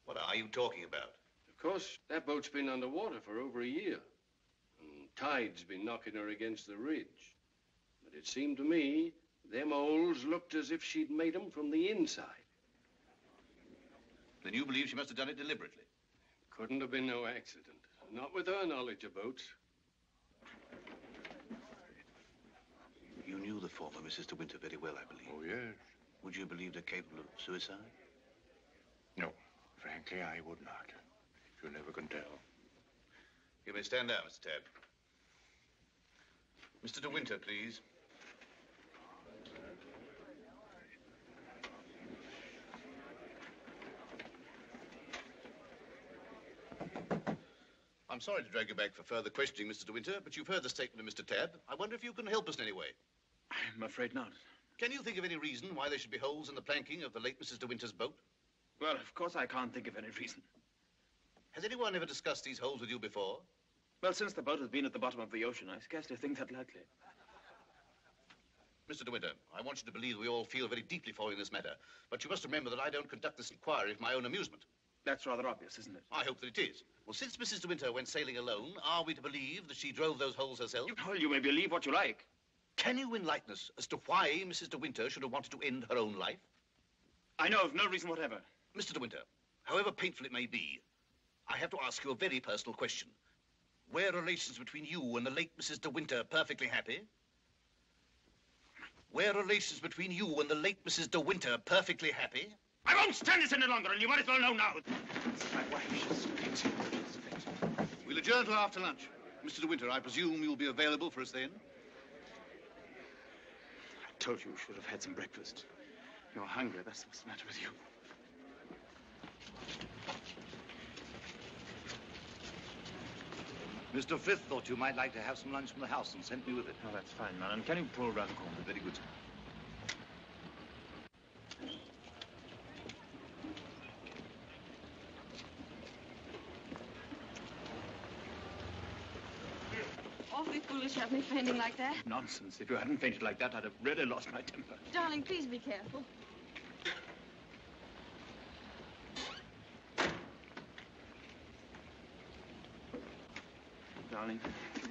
What are you talking about? Of course, that boat's been underwater for over a year. And tide's been knocking her against the ridge. But it seemed to me, them holes looked as if she'd made them from the inside. Then you believe she must have done it deliberately? Couldn't have been no accident. Not with her knowledge of boats. You knew the former Mrs. De Winter very well, I believe. Oh, yes. Would you believe her capable of suicide? No, frankly, I would not. You never can tell. You may stand down, Mr. Tabb. Mr. De Winter, please. I'm sorry to drag you back for further questioning, Mr. De Winter, but you've heard the statement of Mr. Tabb. I wonder if you can help us in any way. I'm afraid not. Can you think of any reason why there should be holes in the planking of the late Mrs. De Winter's boat? Well, of course I can't think of any reason. Has anyone ever discussed these holes with you before? Well, since the boat has been at the bottom of the ocean, I scarcely think that likely. Mr. De Winter, I want you to believe we all feel very deeply for you in this matter. But you must remember that I don't conduct this inquiry for my own amusement. That's rather obvious, isn't it? I hope that it is. Well, since Mrs. De Winter went sailing alone, are we to believe that she drove those holes herself? Well, you may believe what you like. Can you enlighten us as to why Mrs. De Winter should have wanted to end her own life? I know of no reason whatever. Mr. De Winter, however painful it may be, I have to ask you a very personal question. Were relations between you and the late Mrs. De Winter perfectly happy? Were relations between you and the late Mrs. De Winter perfectly happy? I won't stand this any longer, and you might as well know now. My wife, she's fit. We'll adjourn till after lunch. Mr. De Winter, I presume you'll be available for us then? I told you should have had some breakfast. You're hungry, that's what's the matter with you. Mr. Frith thought you might like to have some lunch from the house and sent me with it. Oh, that's fine, man. And can you pull around the corner? Very good, sir. Awfully foolish to have me fainting like that. Nonsense. If you hadn't fainted like that, I'd have really lost my temper. Darling, please be careful. Darling,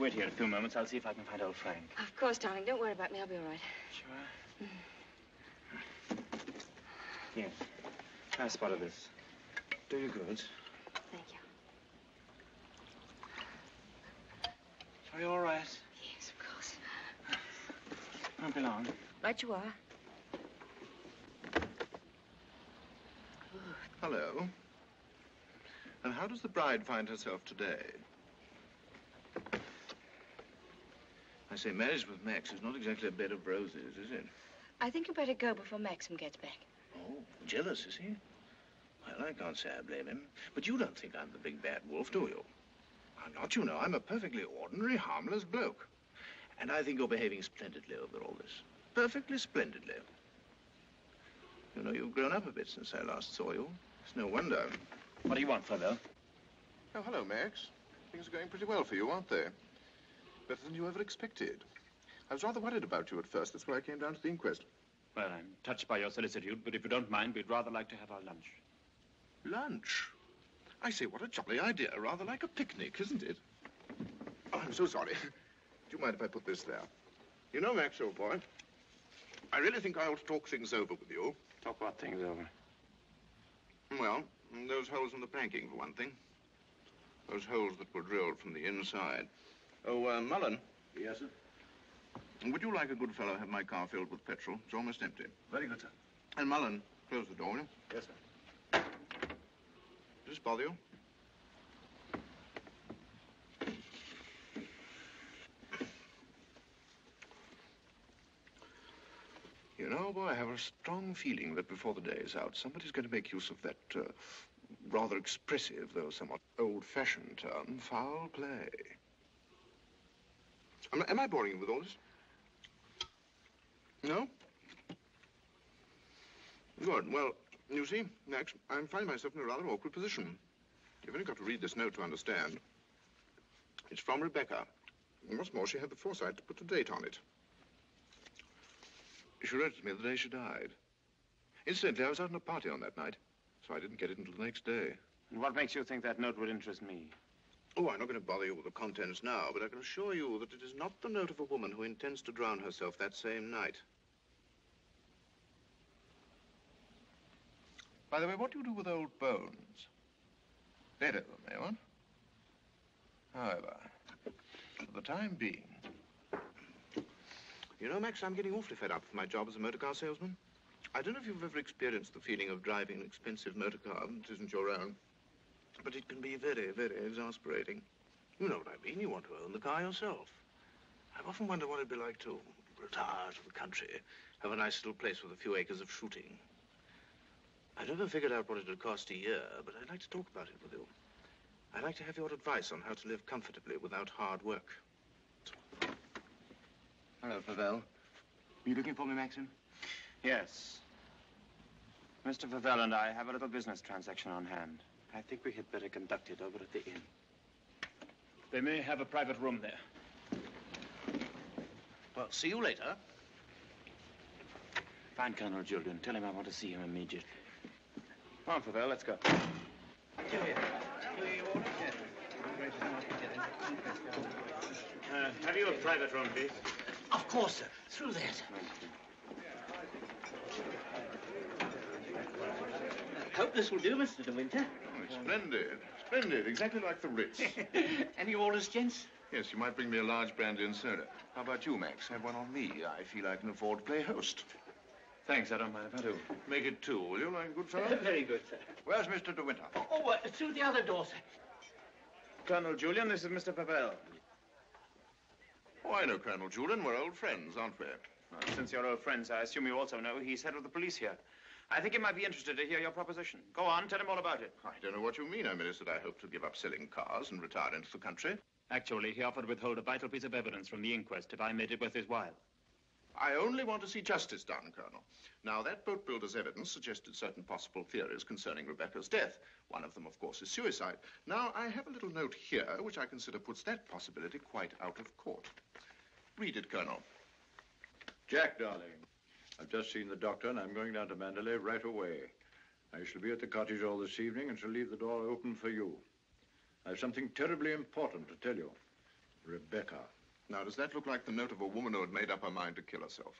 wait here a few moments. I'll see if I can find old Frank. Of course, darling. Don't worry about me. I'll be all right. Sure? Here. I spotted this. Do you good. Thank you. Are you all right? Yes, of course. Won't be long. Right you are. Hello. And how does the bride find herself today? I say, marriage with Max is not exactly a bed of roses, is it? I think you better go before Maxim gets back. Oh, jealous, is he? Well, I can't say I blame him. But you don't think I'm the big bad wolf, do you? I'm not, you know. I'm a perfectly ordinary, harmless bloke. And I think you're behaving splendidly over all this. Perfectly splendidly. You know, you've grown up a bit since I last saw you. It's no wonder. What do you want, Frodo? Oh, hello, Max. Things are going pretty well for you, aren't they? Better than you ever expected. I was rather worried about you at first. That's why I came down to the inquest. Well, I'm touched by your solicitude, but if you don't mind, we'd rather like to have our lunch. Lunch? I say, what a jolly idea. Rather like a picnic, isn't it? Oh, I'm so sorry. Do you mind if I put this there? You know, Max, old boy, I really think I ought to talk things over with you. Talk what things over? Well, those holes in the planking, for one thing. Those holes that were drilled from the inside. Oh, Mullen. Yes, sir? Would you like a good fellow have my car filled with petrol? It's almost empty. Very good, sir. And Mullen, close the door, will you? Yes, sir. Does this bother you? You know, boy, I have a strong feeling that before the day is out, somebody's going to make use of that rather expressive, though somewhat old-fashioned term, foul play. Am I boring you with all this? No? Good. Well, you see, Max, I'm finding myself in a rather awkward position. You've only got to read this note to understand. It's from Reveka. And what's more, she had the foresight to put a date on it. She wrote it to me the day she died. Incidentally, I was out on a party on that night, so I didn't get it until the next day. And what makes you think that note would interest me? Oh, I'm not going to bother you with the contents now, but I can assure you that it is not the note of a woman who intends to drown herself that same night. By the way, what do you do with old bones? Dead over them, eh, what? However, for the time being... You know, Max, I'm getting awfully fed up with my job as a motor car salesman. I don't know if you've ever experienced the feeling of driving an expensive motor car that isn't your own, but it can be very, very exasperating. You know what I mean. You want to own the car yourself. I've often wondered what it'd be like to retire to the country, have a nice little place with a few acres of shooting. I've never figured out what it would cost a year, but I'd like to talk about it with you. I'd like to have your advice on how to live comfortably without hard work. Hello, Pavel. Are you looking for me, Maxim? Yes. Mr. Favell and I have a little business transaction on hand. I think we had better conduct it over at the inn. They may have a private room there. Well, see you later. Find Colonel Julian. Tell him I want to see him immediately. Come on, Favell, let's go. Have you a private room, please? Of course, sir. Through there, sir. Hope this will do, Mr. De Winter. Oh, splendid. Splendid. Exactly like the Ritz. Any orders, gents? Yes, you might bring me a large brandy and soda. How about you, Max? Have one on me. I feel I can afford to play host. Thanks, I don't mind if I do. Make it two, will you, like a good fellow? Very good, sir. Where's Mr. De Winter? Through the other door, sir. Colonel Julian, this is Mr. Favell. Oh, I know Colonel Julian. We're old friends, aren't we? Well, since you're old friends, I assume you also know he's head of the police here. I think he might be interested to hear your proposition. Go on, tell him all about it. I don't know what you mean. I mean, is that I hope to give up selling cars and retire into the country. Actually, he offered to withhold a vital piece of evidence from the inquest if I made it worth his while. I only want to see justice done, Colonel. Now, that boat builder's evidence suggested certain possible theories concerning Rebecca's death. One of them, of course, is suicide. Now, I have a little note here which I consider puts that possibility quite out of court. Read it, Colonel. Jack, darling, I've just seen the doctor and I'm going down to Mandalay right away. I shall be at the cottage all this evening and shall leave the door open for you. I have something terribly important to tell you. Rebecca. Now, does that look like the note of a woman who had made up her mind to kill herself?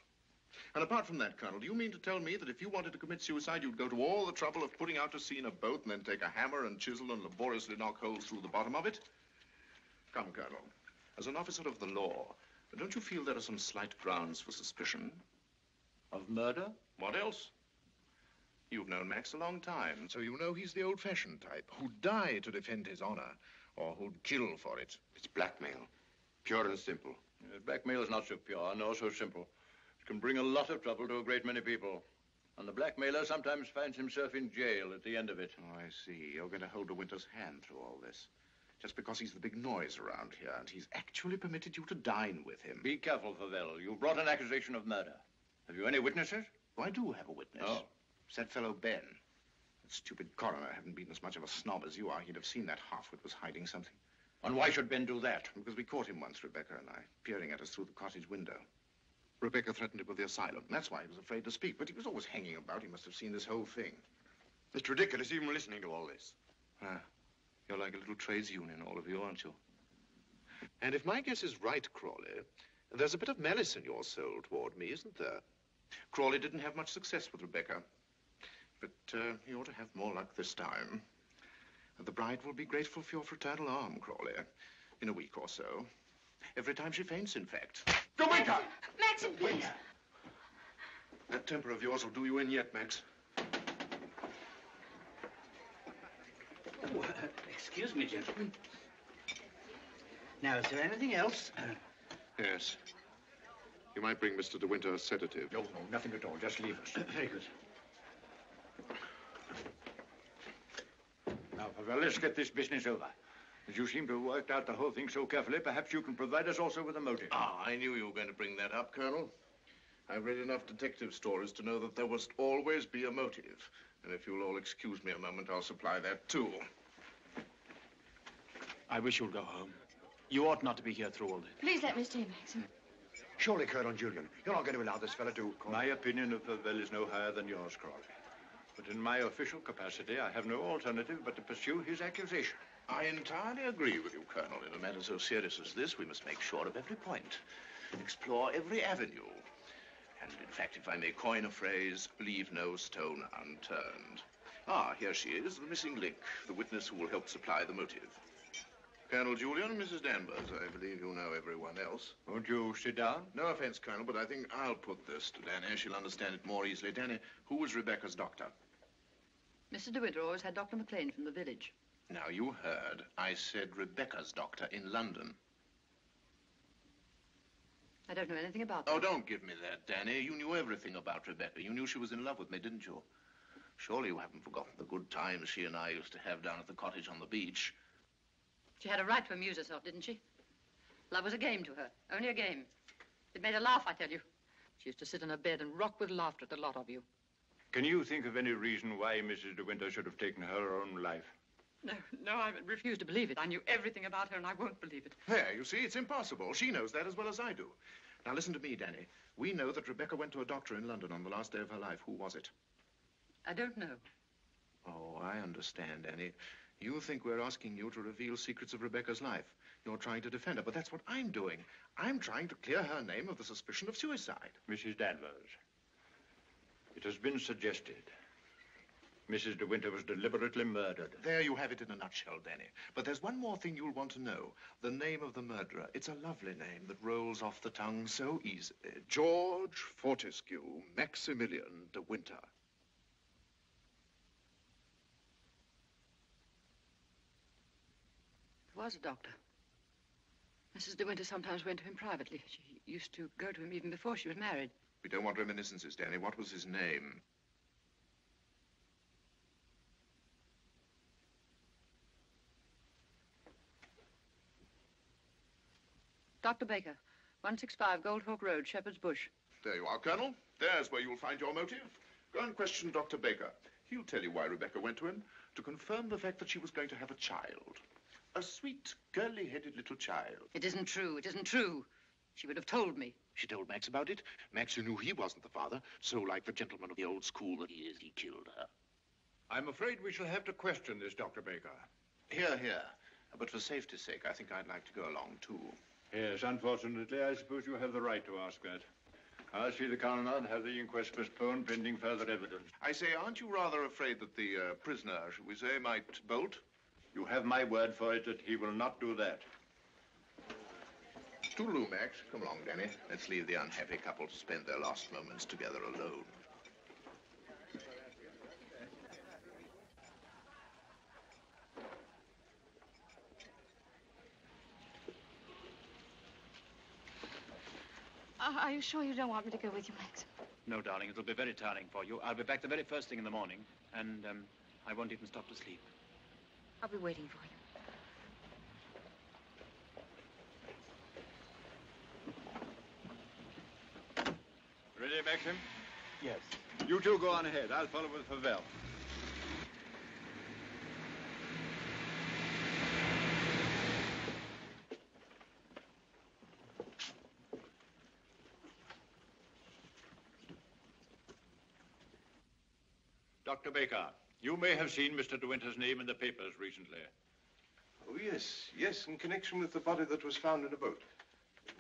And apart from that, Colonel, do you mean to tell me that if you wanted to commit suicide, you'd go to all the trouble of putting out to sea in a boat and then take a hammer and chisel and laboriously knock holes through the bottom of it? Come, Colonel, as an officer of the law, don't you feel there are some slight grounds for suspicion? Of murder? What else? You've known Max a long time, so you know he's the old-fashioned type, who'd die to defend his honor, or who'd kill for it. It's blackmail. Pure and simple. Blackmail is not so pure, nor so simple. It can bring a lot of trouble to a great many people. And the blackmailer sometimes finds himself in jail at the end of it. Oh, I see. You're going to hold De Winter's hand through all this. Just because he's the big noise around here, and he's actually permitted you to dine with him. Be careful, Favell. You brought an accusation of murder. Have you any witnesses? Oh, I do have a witness. Oh. It's that fellow Ben. That stupid coroner hadn't been as much of a snob as you are. He'd have seen that half-wit was hiding something. And why should Ben do that? Because we caught him once, Rebecca and I, peering at us through the cottage window. Rebecca threatened him with the asylum. That's why he was afraid to speak. But he was always hanging about. He must have seen this whole thing. It's ridiculous even listening to all this. You're like a little trades union, all of you, aren't you? And if my guess is right, Crawley, there's a bit of malice in your soul toward me, isn't there? Crawley didn't have much success with Rebecca. But he ought to have more luck this time. And the bride will be grateful for your fraternal arm, Crawley, in a week or so. Every time she faints, in fact. De Winter! Maxim, please. That temper of yours will do you in yet, Max. Oh, excuse me, gentlemen. Now, is there anything else? Yes. You might bring Mr. De Winter a sedative. No, nothing at all. Just leave us. Very good. Now, Favell, let's get this business over. As you seem to have worked out the whole thing so carefully, perhaps you can provide us also with a motive. I knew you were going to bring that up, Colonel. I've read enough detective stories to know that there must always be a motive. And if you'll all excuse me a moment, I'll supply that too. I wish you'd go home. You ought not to be here through all this. Please let me stay, Maxim. Surely, Colonel Julian, you're not going to allow this fellow to... My opinion of Favell is no higher than yours, Crawley. But in my official capacity, I have no alternative but to pursue his accusation. I entirely agree with you, Colonel. In a matter so serious as this, we must make sure of every point, explore every avenue. And in fact, if I may coin a phrase, leave no stone unturned. Here she is, the missing link, the witness who will help supply the motive. Colonel Julian, Mrs. Danvers, I believe you know everyone else. Won't you sit down? No offense, Colonel, but I think I'll put this to Danny. She'll understand it more easily. Danny, who was Rebecca's doctor? Mr. De Winter always had Dr. McLean from the village. Now, you heard. I said Rebecca's doctor in London. I don't know anything about that. Oh, don't give me that, Danny. You knew everything about Rebecca. You knew she was in love with me, didn't you? Surely you haven't forgotten the good times she and I used to have down at the cottage on the beach. She had a right to amuse herself, didn't she? Love was a game to her, only a game. It made her laugh, I tell you. She used to sit in her bed and rock with laughter at the lot of you. Can you think of any reason why Mrs. De Winter should have taken her own life? No, I refuse to believe it. I knew everything about her, and I won't believe it. There, you see, it's impossible. She knows that as well as I do. Now, listen to me, Danny. We know that Rebecca went to a doctor in London on the last day of her life. Who was it? I don't know. Oh, I understand, Danny. You think we're asking you to reveal secrets of Rebecca's life. You're trying to defend her, but that's what I'm doing. I'm trying to clear her name of the suspicion of suicide. Mrs. Danvers, it has been suggested Mrs. De Winter was deliberately murdered. There you have it in a nutshell, Danny. But there's one more thing you'll want to know. The name of the murderer. It's a lovely name that rolls off the tongue so easily. George Fortescue Maximilian De Winter. There was a doctor. Mrs. De Winter sometimes went to him privately. She used to go to him even before she was married. We don't want reminiscences, Danny. What was his name? Dr. Baker, 165 Goldhawk Road, Shepherd's Bush. There you are, Colonel. There's where you'll find your motive. Go and question Dr. Baker. He'll tell you why Rebecca went to him, to confirm the fact that she was going to have a child. A sweet, curly-headed little child. It isn't true. It isn't true. She would have told me. She told Max about it. Max, who knew he wasn't the father, so like the gentleman of the old school that he is, he killed her. I'm afraid we shall have to question this, Dr. Baker. Here, here. But for safety's sake, I think I'd like to go along, too. Yes, unfortunately, I suppose you have the right to ask that. I'll see the coroner and have the inquest postponed pending further evidence. I say, aren't you rather afraid that the prisoner, shall we say, might bolt? You have my word for it that he will not do that. Toodaloo, Max. Come along, Danny. Let's leave the unhappy couple to spend their last moments together alone. Are you sure you don't want me to go with you, Max? No, darling, it'll be very tiring for you. I'll be back the very first thing in the morning, and I won't even stop to sleep. I'll be waiting for you. Ready, Maxim? Yes. You two go on ahead. I'll follow with Favel. Dr. Baker, you may have seen Mr. De Winter's name in the papers recently. Oh, yes. Yes, in connection with the body that was found in a boat.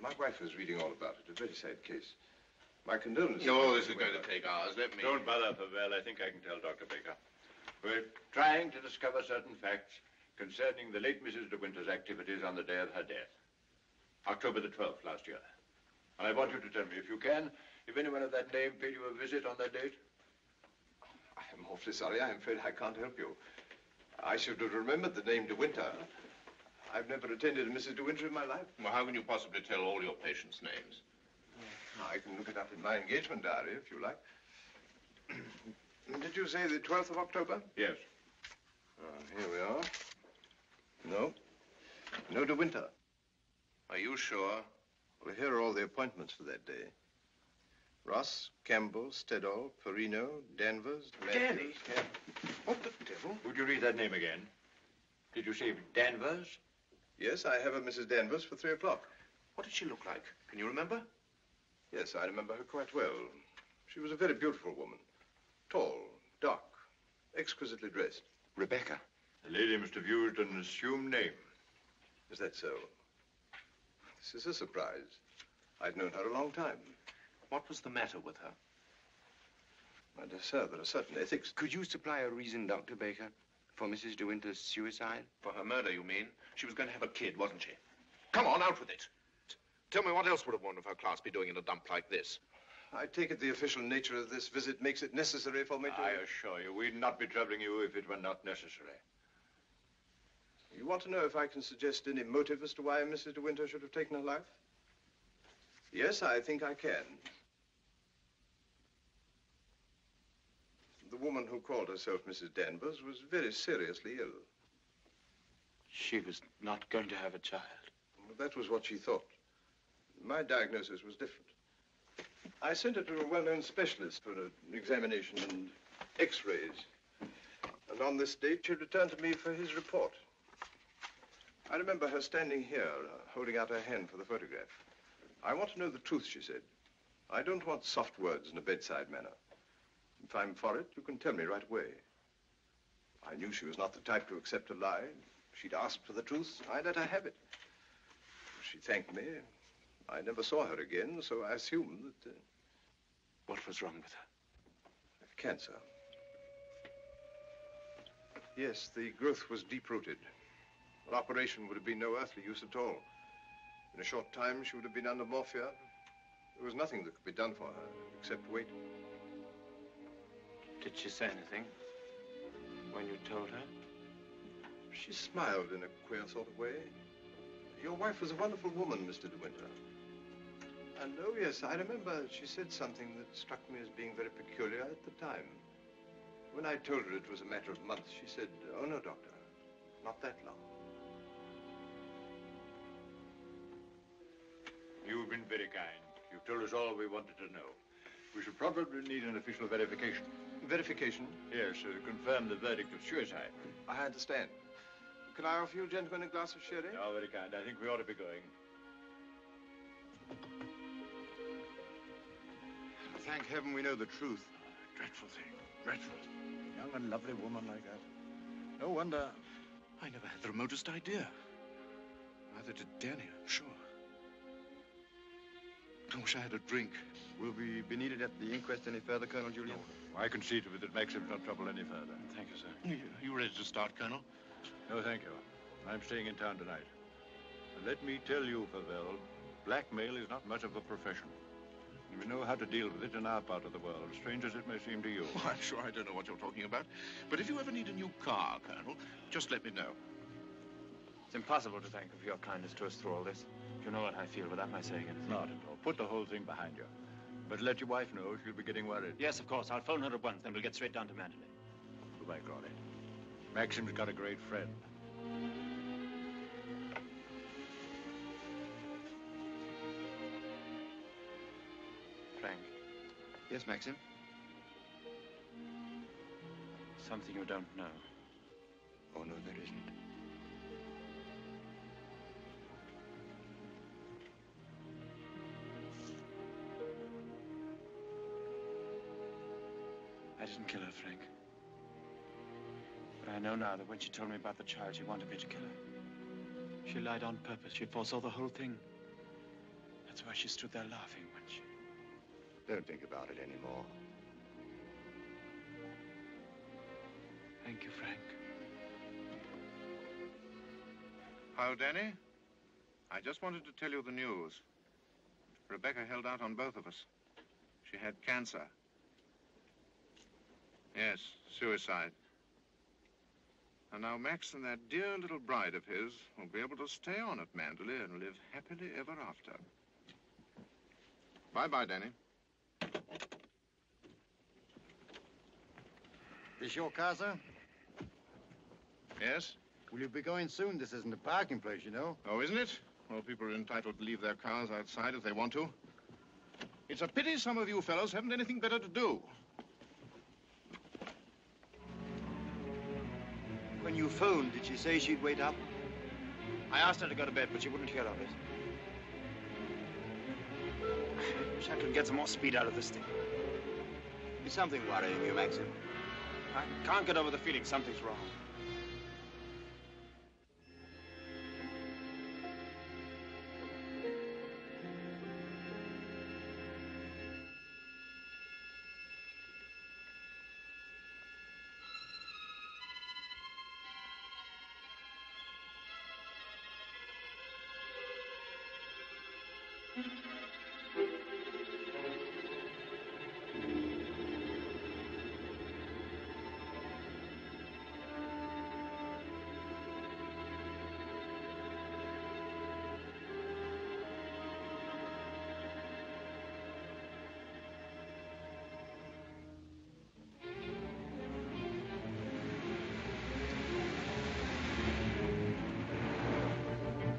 My wife was reading all about it. A very sad case. My condolences. No, this is going to take hours. Let me... Don't bother, Favel. I think I can tell Dr. Baker. We're trying to discover certain facts concerning the late Mrs. De Winter's activities on the day of her death. October the 12th last year. And I want you to tell me, if you can, if anyone of that name paid you a visit on that date. I'm awfully sorry. I'm afraid I can't help you. I should have remembered the name De Winter. I've never attended a Mrs. De Winter in my life. Well, how can you possibly tell all your patients' names? I can look it up in my engagement diary, if you like. Did you say the 12th of October? Yes. Here we are. No. No De Winter. Are you sure? Well, here are all the appointments for that day. Ross, Campbell, Stedall, Perino, Danvers, Danny? Yeah. What the devil? Would you read that name again? Did you say Danvers? Yes, I have a Mrs. Danvers for 3 o'clock. What did she look like? Can you remember? Yes, I remember her quite well. She was a very beautiful woman. Tall, dark, exquisitely dressed. Rebecca. The lady must have used an assumed name. Is that so? This is a surprise. I'd known her a long time. What was the matter with her? My dear sir, there are certain ethics. Could you supply a reason, Dr. Baker, for Mrs. De Winter's suicide? For her murder, you mean? She was going to have a kid, wasn't she? Come on, out with it. Tell me, what else would a woman of her class be doing in a dump like this? I take it the official nature of this visit makes it necessary for me to... I assure you, we'd not be troubling you if it were not necessary. You want to know if I can suggest any motive as to why Mrs. De Winter should have taken her life? Yes, I think I can. The woman who called herself Mrs. Danvers was very seriously ill. She was not going to have a child. Well, that was what she thought. My diagnosis was different. I sent her to a well-known specialist for an examination and x-rays. And on this date, she returned to me for his report. I remember her standing here, holding out her hand for the photograph. I want to know the truth, she said. I don't want soft words in a bedside manner. If I'm for it, you can tell me right away. I knew she was not the type to accept a lie. If she'd asked for the truth, I let her have it. She thanked me. I never saw her again, so I assumed that... What was wrong with her? Cancer. Yes, the growth was deep-rooted. An operation would have been no earthly use at all. In a short time, she would have been under morphia. There was nothing that could be done for her, except wait. Did she say anything when you told her? She smiled in a queer sort of way. Your wife was a wonderful woman, Mr. De Winter. And, oh, yes, I remember she said something that struck me as being very peculiar at the time. When I told her it was a matter of months, she said, "Oh, no, doctor, not that long." You've been very kind. You've told us all we wanted to know. We should probably need an official verification. Verification? Yes, to confirm the verdict of suicide. I understand. Can I offer you gentlemen a glass of sherry? Oh, very kind. I think we ought to be going. Thank heaven we know the truth. Dreadful thing. Dreadful. Young and lovely woman like that. No wonder. I never had the remotest idea. Neither did Danny, I'm sure. I wish I had a drink. Will we be needed at the inquest any further, Colonel Julian? No. I can see to it that Maxim's not trouble any further. Thank you, sir. You ready to start, Colonel? No, thank you. I'm staying in town tonight. And let me tell you, Pavel, blackmail is not much of a profession. We know how to deal with it in our part of the world, strange as it may seem to you. Oh, I'm sure I don't know what you're talking about. But if you ever need a new car, Colonel, just let me know. It's impossible to thank you for your kindness to us through all this. You know what I feel without my saying anything. Not at all. Put the whole thing behind you. But let your wife know she'll be getting worried. Yes, of course. I'll phone her at once, then we'll get straight down to Mandalay. Goodbye, Crawley. Maxim's got a great friend. Frank. Yes, Maxim? Something you don't know. Oh, no, there isn't. I didn't kill her, Frank. But I know now that when she told me about the child, she wanted me to kill her. She lied on purpose. She foresaw the whole thing. That's why she stood there laughing when she... Don't think about it anymore. Thank you, Frank. Hello, Danny. I just wanted to tell you the news. Reveka held out on both of us. She had cancer. Yes, suicide. And now Max and that dear little bride of his will be able to stay on at Mandalay and live happily ever after. Bye-bye, Danny. This your car, sir? Yes? Will you be going soon? This isn't a parking place, you know. Oh, isn't it? Well, people are entitled to leave their cars outside if they want to. It's a pity some of you fellows haven't anything better to do. When you phoned, did she say she'd wait up? I asked her to go to bed, but she wouldn't hear of it. I wish I could get some more speed out of this thing. Is something worrying you, Maxim? I can't get over the feeling something's wrong.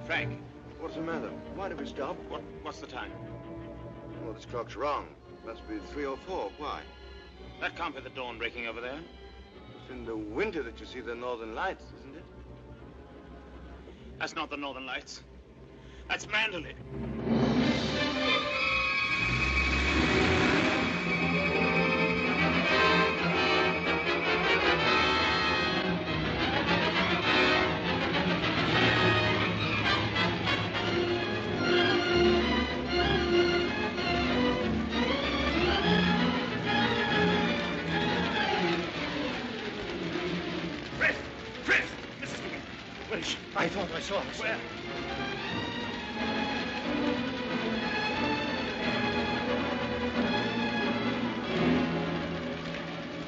Frank. What's the matter? Why did we stop? What's the time? Well, this clock's wrong. Must be 3 or 4. Why? That can't be the dawn breaking over there. It's in the winter that you see the northern lights, isn't it? That's not the northern lights. That's Mandalay. I thought I saw her. Where?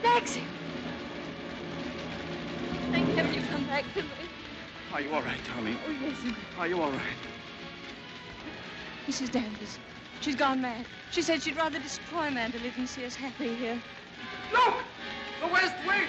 Maxim! Thank heaven you've come back to me. Are you all right, darling? Oh, yes. Are you all right? Mrs. Danvers. She's gone mad. She said she'd rather destroy Mandalay than see us happy here. Look! The West Wing!